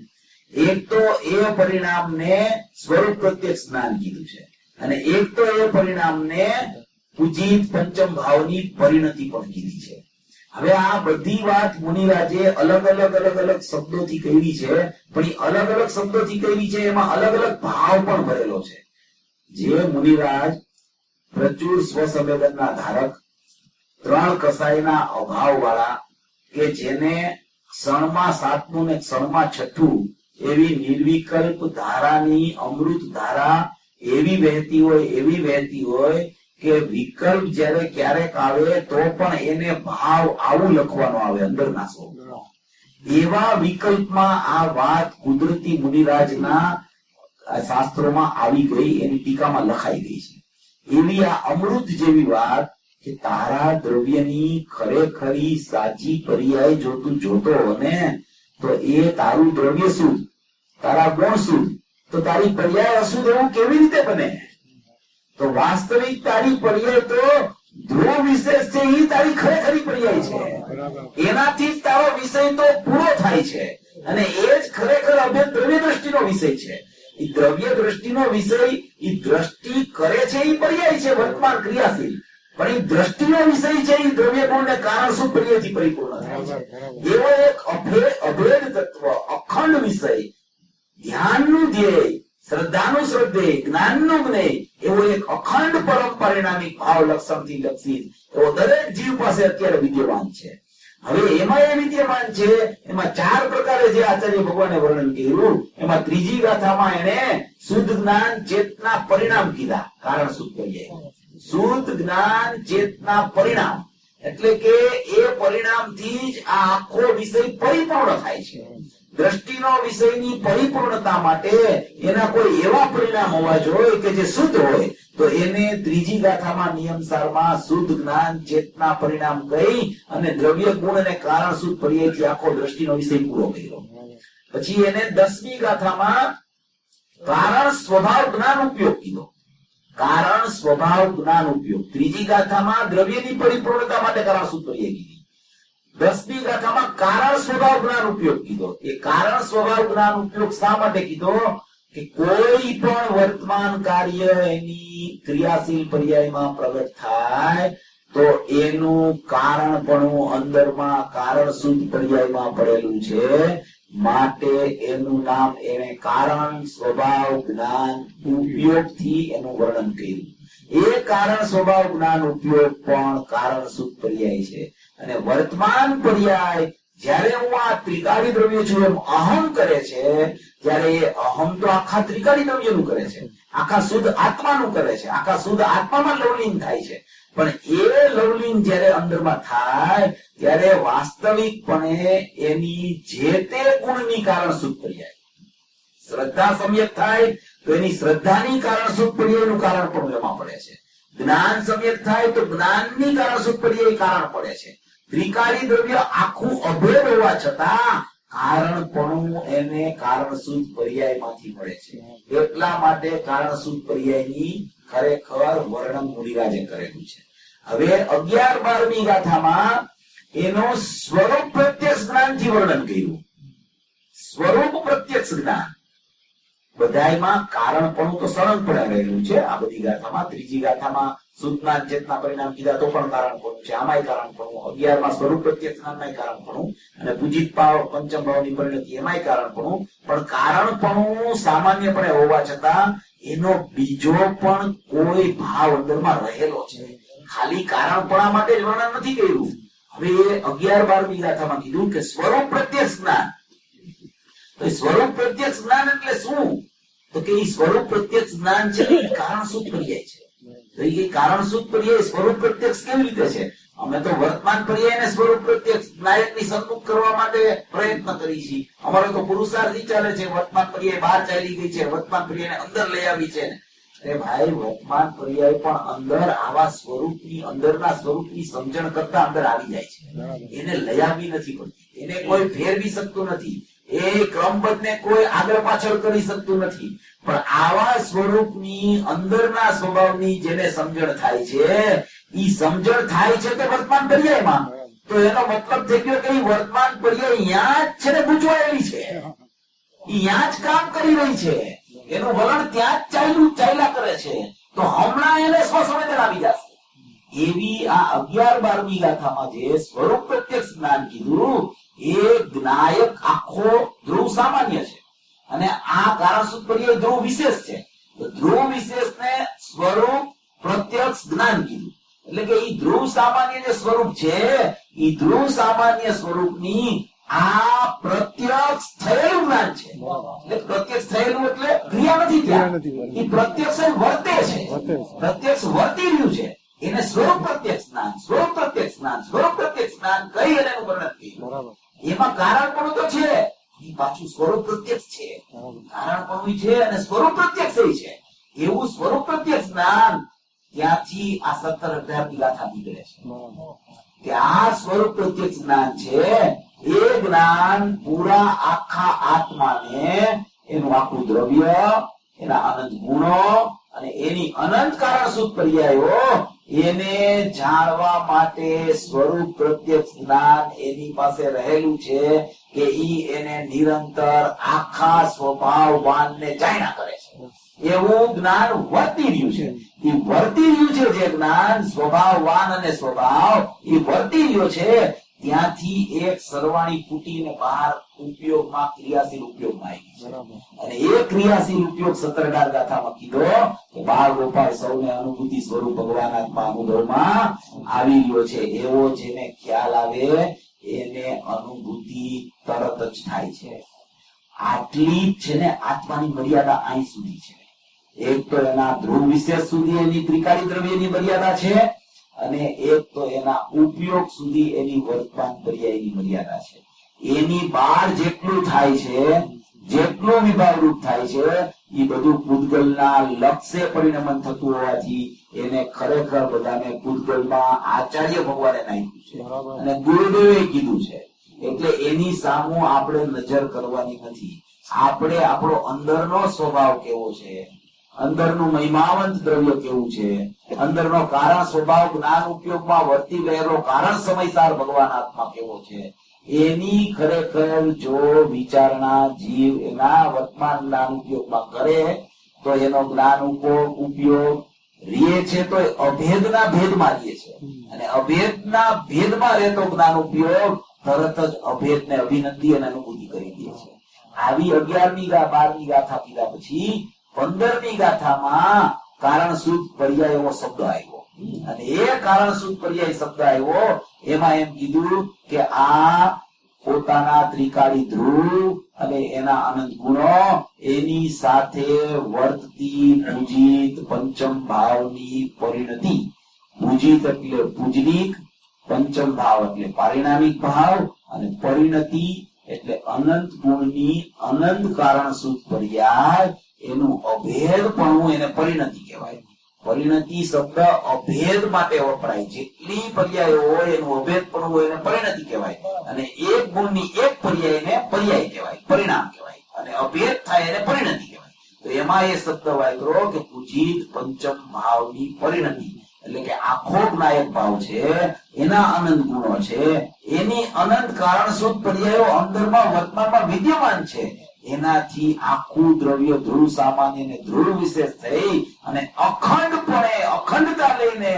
એક તો એ પરિણામને સ્વરૂપ પ્રત્યક્ષ જ્ઞાન કીધું છે, અને એક તો એ પરિણામને પૂજિત પંચમ ભાવની પરિણતિ પણ કીધી છે. હવે આ બધી વાત મુનિરાજે અલગ અલગ શબ્દોથી કહી છે, પણ એ અલગ અલગ શબ્દોથી કહી છે એમાં અલગ અલગ ભાવ પણ ભરેલો છે. જે મુનિરાજ પ્રચુર સ્વસંવેદનના ધારક, 3 કસાયના અભાવ વાળા, કે જેને ક્ષણમાં 7મું ને ક્ષણમાં 6ઠું એવી નિર્વિકલ્પ ધારાની અમૃત ધારા એવી વહેતી હોય કે વિકલ્પ જયારે ક્યારેક આવે તો પણ એને ભાવ આવું લખવાનો આવે અંદરના સ્વરૂપ. એવા વિકલ્પમાં આ વાત કુદરતી મુનિરાજના શાસ્ત્રોમાં આવી ગઈ, એની ટીકામાં લખાઈ ગઈ છે. એવી આ અમૃત જેવી વાત કે તારા દ્રવ્યની ખરેખરી સાચી પર્યાય જો તું જોતો ને તો એ તારું દ્રવ્ય શુદ્ધ, તારા ગુણ શુદ્ધ, તો તારી પર્યાય અશુદ્ધ એવું કેવી રીતે બને? તો વાસ્તવિક તારી પર્યાય તો ધ્રુવ વિશેષ છે, એ તારી ખરેખરી પર્યાય છે. એનાથી જ તારો વિષય તો પૂરો થાય છે, અને એ જ ખરેખર અભેદ દ્રવ્ય દ્રષ્ટિનો વિષય છે. એ દ્રવ્ય દ્રષ્ટિનો વિષય એ દ્રષ્ટિ કરે છે એ પર્યાય છે, વર્તમાન ક્રિયાશીલ, પણ એ દ્રષ્ટિનો વિષય છે એ દ્રવ્ય ગુણ ને કારણ શું પર્યાયથી પરિપૂર્ણ થાય છે. એવો એક અભેદ તત્વ, અખંડ વિષય, ધ્યાનનું ધ્યેય, શ્રદ્ધાનું શ્રદ્ધેય, જ્ઞાનનું જ્ઞેય, એવો એક અખંડ પરમ પરિણામિક ભાવ લક્ષણથી લક્ષિત એવો દરેક જીવ પાસે અત્યારે વિદ્યમાન છે. હવે એમાં એ વિદ્યમાન છે, એમાં 4 પ્રકારે જે આચાર્ય ભગવાને વર્ણન કર્યું, એમાં 3જી ગાથામાં એને શુદ્ધ જ્ઞાન ચેતના પરિણામ કીધા. કારણ શુદ્ધ પર્યાય શુદ્ધ જ્ઞાન ચેતના પરિણામ, એટલે કે એ પરિણામથી જ આ આખો વિષય પરિપૂર્ણ થાય છે. દ્રષ્ટિનો વિષયની પરિપૂર્ણતા માટે એના કોઈ એવા પરિણામ હોવા જોઈએ કે જે શુદ્ધ હોય, તો એને 3જી ગાથામાં નિયમસારમાં શુદ્ધ જ્ઞાન ચેતના પરિણામ કહી અને દ્રવ્ય ગુણ અને કારણ શુદ્ધ પર્યાયથી આખો દ્રષ્ટિનો વિષય પૂરો કર્યો. પછી એને 10મી ગાથામાં કારણ સ્વભાવ જ્ઞાન ઉપયોગ કીધો. કારણ સ્વભાવ જ્ઞાન ઉપયોગ 3જી ગાથામાં દ્રવ્યની પરિપૂર્ણતા માટે કારણ શુદ્ધ પર્યાય કીધી. 10મી ગાથામાં કારણ સ્વભાવ જ્ઞાન ઉપયોગ કીધો. એ કારણ સ્વભાવ જ્ઞાન ઉપયોગ શા માટે કીધો? કે કોઈ પણ વર્તમાન કાર્ય એની ક્રિયાશીલ પર્યાયમાં પ્રગટ થાય તો એનું કારણપણું અંદરમાં કારણ શુદ્ધ પર્યાયમાં પડેલું છે, માટે એનું નામ એને કારણ સ્વભાવ જ્ઞાન ઉપયોગથી એનું વર્ણન કર્યું. એ કારણ સ્વભાવ જ્ઞાન ઉપયોગ પણ કારણ શુદ્ધ પર્યાય છે. અને વર્તમાન પર્યાય જયારે હું આ ત્રિકાળી દ્રવ્ય છું એમ અહમ કરે છે, ત્યારે એ અહમ તો આખા ત્રિકાળી દ્રવ્યનું કરે છે, આખા શુદ્ધ આત્માનું કરે છે, આખા શુદ્ધ આત્મામાં લવલીન થાય છે. પણ એ લવલીન જયારે અંદરમાં થાય ત્યારે વાસ્તવિકપણે એની જે તે ગુણની કારણ શુદ્ધ પર્યાય. શ્રદ્ધા સમ્યક થાય તો એની શ્રદ્ધાની કારણ શુદ્ધ પર્યાયનું કારણ પણ એમાં પડે છે. જ્ઞાન સમ્યક થાય તો જ્ઞાનની કારણ શુદ્ધ પર્યાય કારણ પડે છે. ત્રિકાળી દ્રવ્ય આખું અભેદ હોવા છતાં કારણપણું એને કારણ શુદ્ધ પર્યાયમાંથી મળે છે. એટલા માટે કારણ શુદ્ધ પર્યાયની ખરેખર વર્ણન મુનિરાજે કરેલું છે. હવે 11-12મી ગાથામાં એનો સ્વરૂપ પ્રત્યક્ષ જ્ઞાનથી વર્ણન કર્યું. સ્વરૂપ પ્રત્યક્ષ જ્ઞાન બધાયમાં કારણપણું તો સરળપણે રહેલું છે. આ બધી ગાથામાં ત્રીજી ગાથામાં શુદ્ધનાથ ચેતના પરિણામ કીધા તો પણ કારણપણું છે, આમાંય કારણપણું. 11માં સ્વરૂપ પ્રત્યક્ષ જ્ઞાનમાંય કારણપણું, અને પૂજિત ભાવ પંચમ ભાવની પરિણતિ એમાંય કારણપણું. પણ કારણપણું સામાન્યપણે હોવા છતાં એનો બીજો પણ કોઈ ભાવ અંદરમાં રહેલો છે. ખાલી કારણપણા માટે જ વર્ણન નથી કર્યું. હવે 11-12મી ગાથામાં કીધું કે સ્વરૂપ પ્રત્યક્ષ જ્ઞાન. તો સ્વરૂપ પ્રત્યક્ષ જ્ઞાન એટલે શું? તો કે એ સ્વરૂપ પ્રત્યક્ષ જ્ઞાન છે એ કારણ શુદ્ધ પર્યાય છે. તો એ કારણ શુદ્ધ પર્યાય સ્વરૂપ પ્રત્યક્ષ કેવી રીતે છે? અમે તો વર્તમાન પર્યાયને સ્વરૂપ પ્રત્યક્ષ નાયકની સન્મુખ કરવા માટે પ્રયત્ન કરી છીએ. અમારો તો પુરુષાર્થ ચાલે છે, વર્તમાન પર્યાય બહાર ચાલી ગઈ છે, વર્તમાન પર્યાયને અંદર લઈ આવી છે. અરે ભાઈ, વર્તમાન પર્યાય પણ અંદર આવા સ્વરૂપની અંદરના સ્વરૂપની સમજણ કરતા અંદર આવી જાય છે. એને લઈ આવવી નથી પડતી, એને કોઈ ફેરવી શકતું નથી, એ ક્રમબદ્ધને કોઈ આગળ પાછળ કરી શકતું નથી. પણ આવા સ્વરૂપની અંદરના સ્વભાવની જેને સમજણ થાય છે, ઈ સમજણ થાય છે તે વર્તમાન પર્યાયમાં. તો એનો મતલબ થઈ ગયો કે વર્તમાન પર્યાય અહીંયા જ છે ને ગૂંચવાયેલી છે, અહીંયા જ કામ કરી રહી છે, એનું વલણ ત્યાં જ ચાલ્યા કરે છે. તો હમણાં એને સ્વસંવેદન આવી જશે. એવી આ 11-12મી ગાથામાં જે સ્વરૂપ પ્રત્યક્ષ જ્ઞાન કીધું એ જ્ઞાયક આખો ધ્રુવ સામાન્ય છે, અને આ કારણ શુદ્ધ પર્યાય ધ્રુવ વિશેષ છે. તો ધ્રુવ વિશેષને સ્વરૂપ પ્રત્યક્ષ જ્ઞાન કીધું. એટલે કે ઈ ધ્રુવ સામાન્ય જે સ્વરૂપ છે, ઈ ધ્રુવ સામાન્ય સ્વરૂપની આ પ્રત્યક્ષ થયેલું જ્ઞાન છે. એટલે પ્રત્યક્ષ થયેલું એટલે ક્રિયા નથી ત્યાં, ઈ પ્રત્યક્ષ વર્તે છે, પ્રત્યક્ષ વર્તી રહ્યું છે. એને સ્વરૂપ પ્રત્યક્ષ જ્ઞાન, સ્વરૂપ પ્રત્યક્ષ જ્ઞાન, સ્વરૂપ પ્રત્યક્ષ જ્ઞાન કઈ એને વર્ણન કર્યું. એમાં કારણપણું તો છે, એ પાછું સ્વરૂપ પ્રત્યક્ષ છે. કારણપણું છે અને સ્વરૂપ પ્રત્યક્ષ છે. એવું સ્વરૂપ પ્રત્યક્ષ જ્ઞાન ત્યાંથી આ 17-18 ગાથા નીકળે છે. કે આ સ્વરૂપ પ્રત્યક્ષ જ્ઞાન છે, એ જ્ઞાન પૂરા આખા આત્માને, એનું આખું દ્રવ્ય, એના અનંત ગુણો અને એની અનંત કારણ શુદ્ધ પર્યાયો, એને જાણવા માટે સ્વરૂપ પ્રત્યક્ષ જ્ઞાન એની પાસે રહેલું છે કે ઈ એને નિરંતર આખા સ્વભાવવાનને જાણ્યા કરે છે. એવું જ્ઞાન વર્તી રહ્યું છે. એ વર્તી રહ્યું છે જે જ્ઞાન સ્વભાવવાન અને સ્વભાવ એ વર્તી રહ્યો છે, ત્યાંથી એક સરવાણી ફૂટીને બહાર ઉપયોગમાં, ક્રિયાશીલ ઉપયોગમાં આવી છે. અને એ ક્રિયાશીલ ઉપયોગ 17-18 ગાથામાં કીધો કે બાળ ગોપાળ સૌને અનુભૂતિ સ્વરૂપ ભગવાન આત્મા અનુભવમાં આવી રહ્યો છે. એવો જેને ખ્યાલ આવે એને અનુભૂતિ તરત જ થાય છે. આટલી જ છે ને આત્માની મર્યાદા અહીં સુધી છે. એક તો એના ધ્રુવ વિશેષ સુધી એની ત્રિકાળી દ્રવ્યની મર્યાદા છે, અને એક તો એના ઉપયોગ સુધી એની વર્તમાન પર્યાયની મર્યાદા છે. એની બહાર જેટલું થાય છે, જેટલું વિભાવરૂપ થાય છે, એ બધું પૂતગલના લક્ષ્ય પરિણમન થતું હોવાથી એને ખરેખર બધાને પૂતગલમાં આચાર્ય ભગવાને નાખ્યું છે અને ગુરુદેવે કીધું છે. એટલે એની સામુ આપણે નજર કરવાની નથી. આપણે આપણો અંદરનો સ્વભાવ કેવો છે, અંદરનું મહિમાવંત દ્રવ્ય કેવું છે, અંદરનો કારણ સ્વભાવ જ્ઞાન ઉપયોગમાં વર્તી ગયેલો કારણ સમયસાર ભગવાન આત્મા કેવો છે, એની ખરેખર જો વિચારણા જીવ એના વર્તમાન જ્ઞાન ઉપયોગમાં કરે તો એનો જ્ઞાન ઉપયોગ રીએ છે તો અભેદના ભેદમાં રીએ છે, અને અને અભેદના ભેદમાં રહેતો જ્ઞાન ઉપયોગ તરત જ અભેદને અભિનંદી અને અનુભૂતિ કરી દે છે. આવી 11મી 12મી ગાથા પીધા પછી 15મી ગાથામાં કારણ શુદ્ધ પર્યાય એવો શબ્દ આવ્યો અને એ કારણ શુદ્ધ પર્યાય શબ્દ આવ્યો એમાં એમ કીધું કે આ પોતાના ત્રિકાળી ધ્રુવ અને એના અનંત ગુણો એની સાથે વર્તતી પૂજિત પંચમ ભાવની પરિણતિ. પૂજિત એટલે પૂજનિક, પંચમ ભાવ એટલે પારિણામિક ભાવ અને પરિણતિ એટલે અનંત ગુણની અનંત કારણ શુદ્ધ પર્યાય એનું અભેદપણું એને પરિણતિ કહેવાય. પરિણતિ શબ્દ અભેદ માટે વપરાય. જેટલી પર્યાયો હોય એનું અભેદપણું હોય એને પરિણતિ કહેવાય અને એક ગુણની એક પર્યાયને પર્યાય કહેવાય, પરિણામ કહેવાય અને અભેદ થાય એને પરિણતિ કહેવાય. તો એમાં એ શબ્દ વાપર્યો કે પૂજિત પંચમ ભાવની પરિણતિ એટલે કે આખો નાયક ભાવ છે, એના અનંત ગુણો છે, એની અનંત કારણ શુદ્ધ પર્યાયો અંદરમાં વર્તમાનમાં વિદ્યમાન છે. એનાથી આખું દ્રવ્ય ધ્રુવ સામાન્ય ને ધ્રુવ વિશેષ થઈ અને અખંડપણે અખંડતા લઈને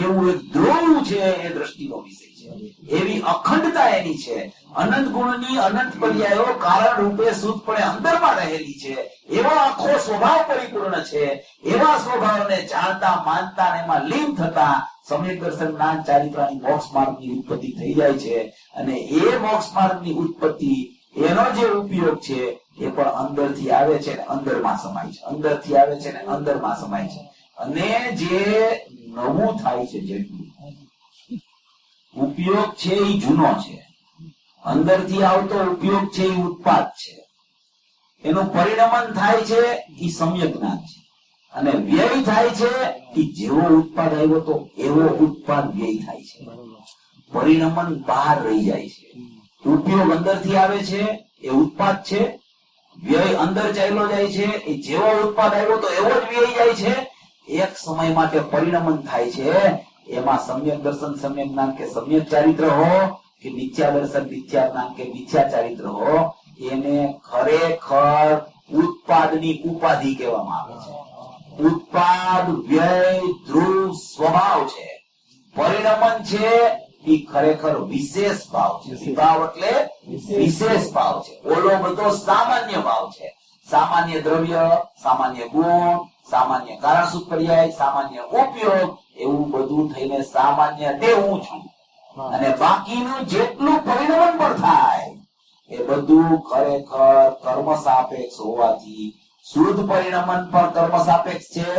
એવું એક ધ્રુવ છે એ દ્રષ્ટિનો વિષય છે. એવી અખંડતા એની છે. અનંત ગુણની અનંત પર્યાયો કારણ રૂપે શુદ્ધપણે અંદરમાં રહેલી છે. એવો આખો સ્વભાવ પરિપૂર્ણ છે. એવા સ્વભાવને જાણતા માનતા અને એમાં લીન થતા સમ્યક દર્શન જ્ઞાન ચારિત્રાની મોક્ષ માર્ગની ઉત્પત્તિ થઈ જાય છે અને એ મોક્ષ માર્ગની ઉત્પત્તિ એનો જે ઉપયોગ છે એ પણ અંદરથી આવે છે ને અંદરમાં સમાય છે, અંદરથી આવે છે ને અંદરમાં સમાય છે. અને જે નવું થાય છે, જેટલું ઉપયોગ છે એ જૂનો છે, અંદરથી આવતો ઉપયોગ છે એ ઉત્પાદ છે, એનું પરિણમન થાય છે એ સમ્યક જ્ઞાન છે અને વ્યય થાય છે એ જેવો ઉત્પાદ આવ્યો તો એવો ઉત્પાદ વ્યય થાય છે. પરિણમન બહાર રહી જાય છે. ઉપયોગ અંદરથી આવે છે એ ઉત્પાદ છે, વ્યય અંદર ચાલ્યો જાય છે એ જેવો ઉત્પાદ આવ્યો તો એવો જ વ્યય જાય છે. એક સમય માટે પરિણમન થાય છે. એમાં સમ્યક દર્શન સમ્યક જ્ઞાન કે સમ્યક ચારિત્ર હો કે મિથ્યા દર્શન મિથ્યા જ્ઞાન કે મિથ્યા ચારિત્ર હો એને ખરેખર ઉત્પાદની ઉપાધિ કહેવામાં આવે છે. ઉત્પાદ વ્યય ધ્રુવ સ્વભાવ છે. પરિણમન છે એ ખરેખર વિશેષ ભાવ છે. વિભાવ એટલે વિશેષ ભાવ છે. ઓલો બધો સામાન્ય ભાવ છે. સામાન્ય દ્રવ્ય, સામાન્ય ગુણ, સામાન્ય કારણ શુદ્ધ પર્યાય, સામાન્ય ઉપયોગ એવું બધું થઈને સામાન્ય તે હું છું અને બાકીનું જેટલું પરિણમન પણ થાય એ બધું ખરેખર કર્મ સાપેક્ષ હોવાથી શુદ્ધ પરિણમન પણ કર્મ સાપેક્ષ છે,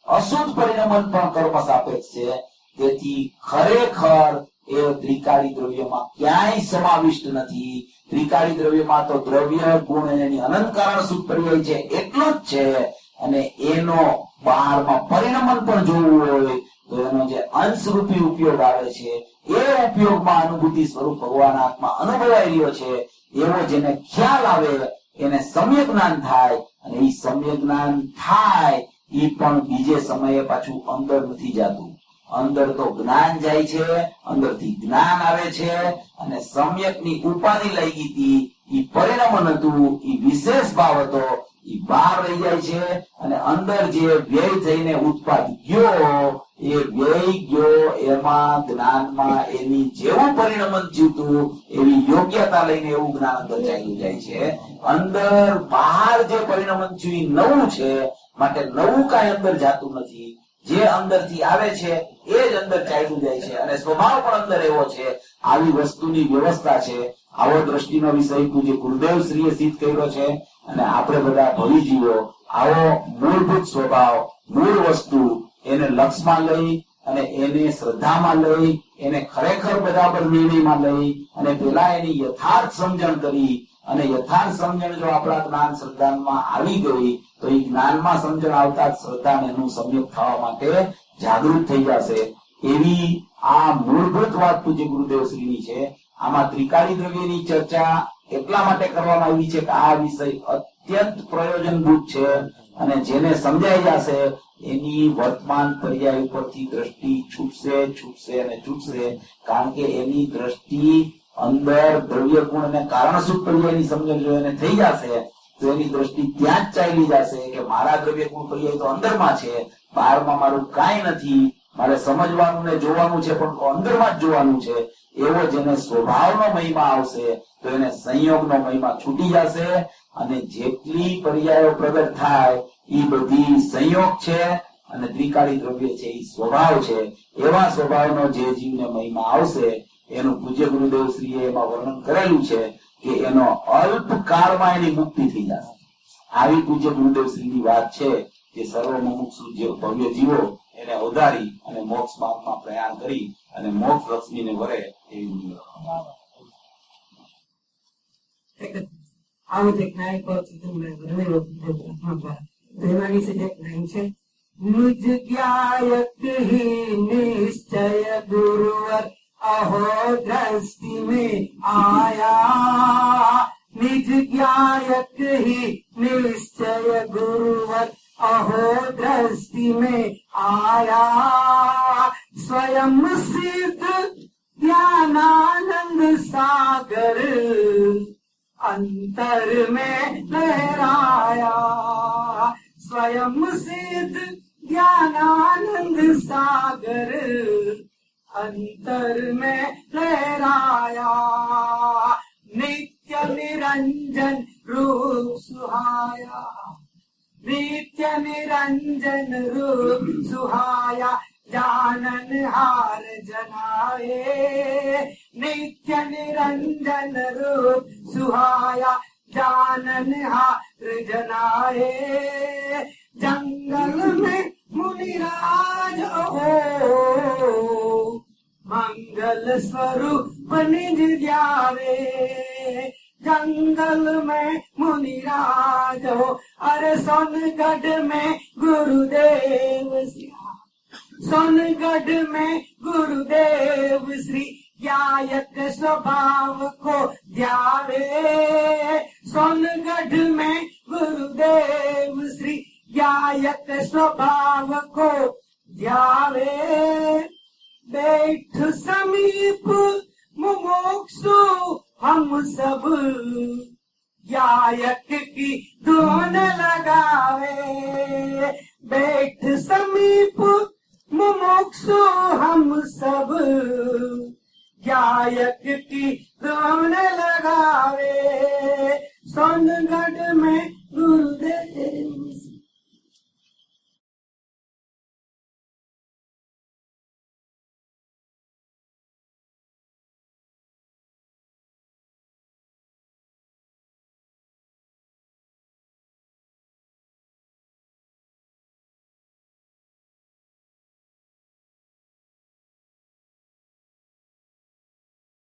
અશુદ્ધ પરિણમન પણ કર્મ સાપેક્ષ છે. તેથી ખરેખર એ ત્રિકાળી દ્રવ્યમાં ક્યાંય સમાવિષ્ટ નથી. ત્રિકાળી દ્રવ્યમાં તો દ્રવ્ય ગુણ એની અનંત કારણ શુદ્ધ પર્યાય છે એટલું જ છે અને એનો બહારમાં પરિણમન પણ જોવું હોય તો એનો જે અંશરૂપી ઉપયોગ આવે છે એ ઉપયોગમાં અનુભૂતિ સ્વરૂપ ભગવાન આત્મા અનુભવાઈ રહ્યો છે એવો જેને ખ્યાલ આવે એને સમ્યક જ્ઞાન થાય અને એ સમ્યક જ્ઞાન થાય એ પણ બીજે સમયે પાછું અંદર નથી જતું. અંદર તો જ્ઞાન જાય છે, અંદરથી જ્ઞાન આવે છે અને સમ્યકની ઉપાધિ લઈ ગઈ હતી, એ પરિણમન હતું, એ વિશેષ ભાવ હતો, એ બહાર રહી જાય છે અને અંદર જે વ્યય થઈને ઉત્પાદ ગયો એ વ્યય ગયો એમાં જ્ઞાનમાં એની જેવું પરિણમન જીવતું એવી યોગ્યતા લઈને એવું જ્ઞાન અંદર ચાલ્યું જાય છે. અંદર બહાર જે પરિણમન થયું એ નવું છે માટે નવું કાંઈ અંદર જાતું નથી. જે અંદરથી આવે છે એ જ અંદર ચાલ્યું જાય છે અને સ્વભાવ પણ અંદર એવો છે. આવી વસ્તુની વ્યવસ્થા છે. આવો દ્રષ્ટિનો વિષય પૂજ્ય ગુરુદેવ શ્રીએ સિદ્ધ કર્યો છે અને આપણે બધા ભવિજીવો આવો મૂળભૂત સ્વભાવ મૂળ વસ્તુ એને લક્ષમાં લઈ અને એને શ્રદ્ધામાં લઈ એને ખરેખર બરાબર નિર્ણયમાં લઈ અને પેલા એની યથાર્થ સમજણ કરી અને યથાર્થ સમજણ જો આપણા જ્ઞાન શ્રદ્ધામાં આવી ગઈ તો એ જ્ઞાનમાં સમજણ આવતા જ શ્રદ્ધા એનું સમ્યક થવા માટે જાગૃત થઈ જશે. એવી આ મૂળભૂત વાત પૂજ્ય ગુરુદેવ શ્રીની છે. આમાં ત્રિકાળી દ્રવ્યની ચર્ચા એટલા માટે કરવામાં આવી છે કે આ વિષય અત્યંત પ્રયોજનભૂત છે અને જેને સમજાઈ જશે એની વર્તમાન પર્યાય ઉપરથી દ્રષ્ટિ છૂટશે અને છૂટશે. કારણ કે એની દ્રષ્ટિ અંદર દ્રવ્ય ગુણ અને કારણ શુદ્ધ પર્યાયની સમજણ જો એને થઈ જશે તો એની દ્રષ્ટિ ત્યાં જ ચાલી જશે કે મારા દ્રવ્ય ગુણ પર્યાય તો અંદરમાં છે, બહારમાં મારું કાંઈ નથી, મારે સમજવાનું ને જોવાનું છે, પણ અંદરમાં જ જોવાનું છે. એવો જેને સ્વભાવનો મહિમા આવશે તો એને સંયોગનો મહિમા છૂટી જશે, અને જેટલી પર્યાયો પ્રગટ થાય એ બધી સંયોગ છે, અને ત્રિકાળી દ્રવ્ય છે એ સ્વભાવ છે. એવા સ્વભાવનો જે જીવને મહિમા આવશે એનું પૂજ્ય ગુરુદેવ શ્રીએ એમાં વર્ણન કરેલું છે કે એનો અલ્પ કાળમાં એની મુક્તિ થઈ જશે. આવી પૂજ્ય ગુરુદેવ શ્રીની વાત છે કે સર્વ મુમુક્ષુ ભવ્ય જીવો એને ઉધારી અને મોક્ષ માર્ગમાં પ્રયાણ કરી અને મોક્ષ લક્ષ્મીને વરે એવી નિજ જ્ઞાયક ही निश्चय गुरुवर अहो दृष्टि में आया. निज ज्ञायक ही निश्चय गुरुवर अहो दृष्टि में आया. स्वयं सिद्ध ज्ञानानंद सागर अंतर में लहराया. स्वयं सिद्ध ज्ञानानंद सागर अंतर में लहराया. नित्य निरंजन रूप सुहाया. नित्य निरंजन रूप सुहाया. जानन हार जनाए. नित्य निरंजन रूप सुहाया. जानन हार जनाए. जंगल में मुनिराज हो मंगल स्वरूप निज ध्यावे. जंगल में मुनिराज हो अरे सोनगढ़ में गुरुदेव श्री. सोनगढ़ में गुरुदेव श्री ज्ञायक स्वभाव को ध्यावे. सोनगढ़ में गुरुदेव श्री ज्ञायक स्वभाव को ध्यावे. बैठ समीप मुमुक्षु हम सब ज्ञायक की धुन लगावे. बैठ समीप मुमुक्षु हम सब ज्ञायक की धुन लगावे. सोनगढ़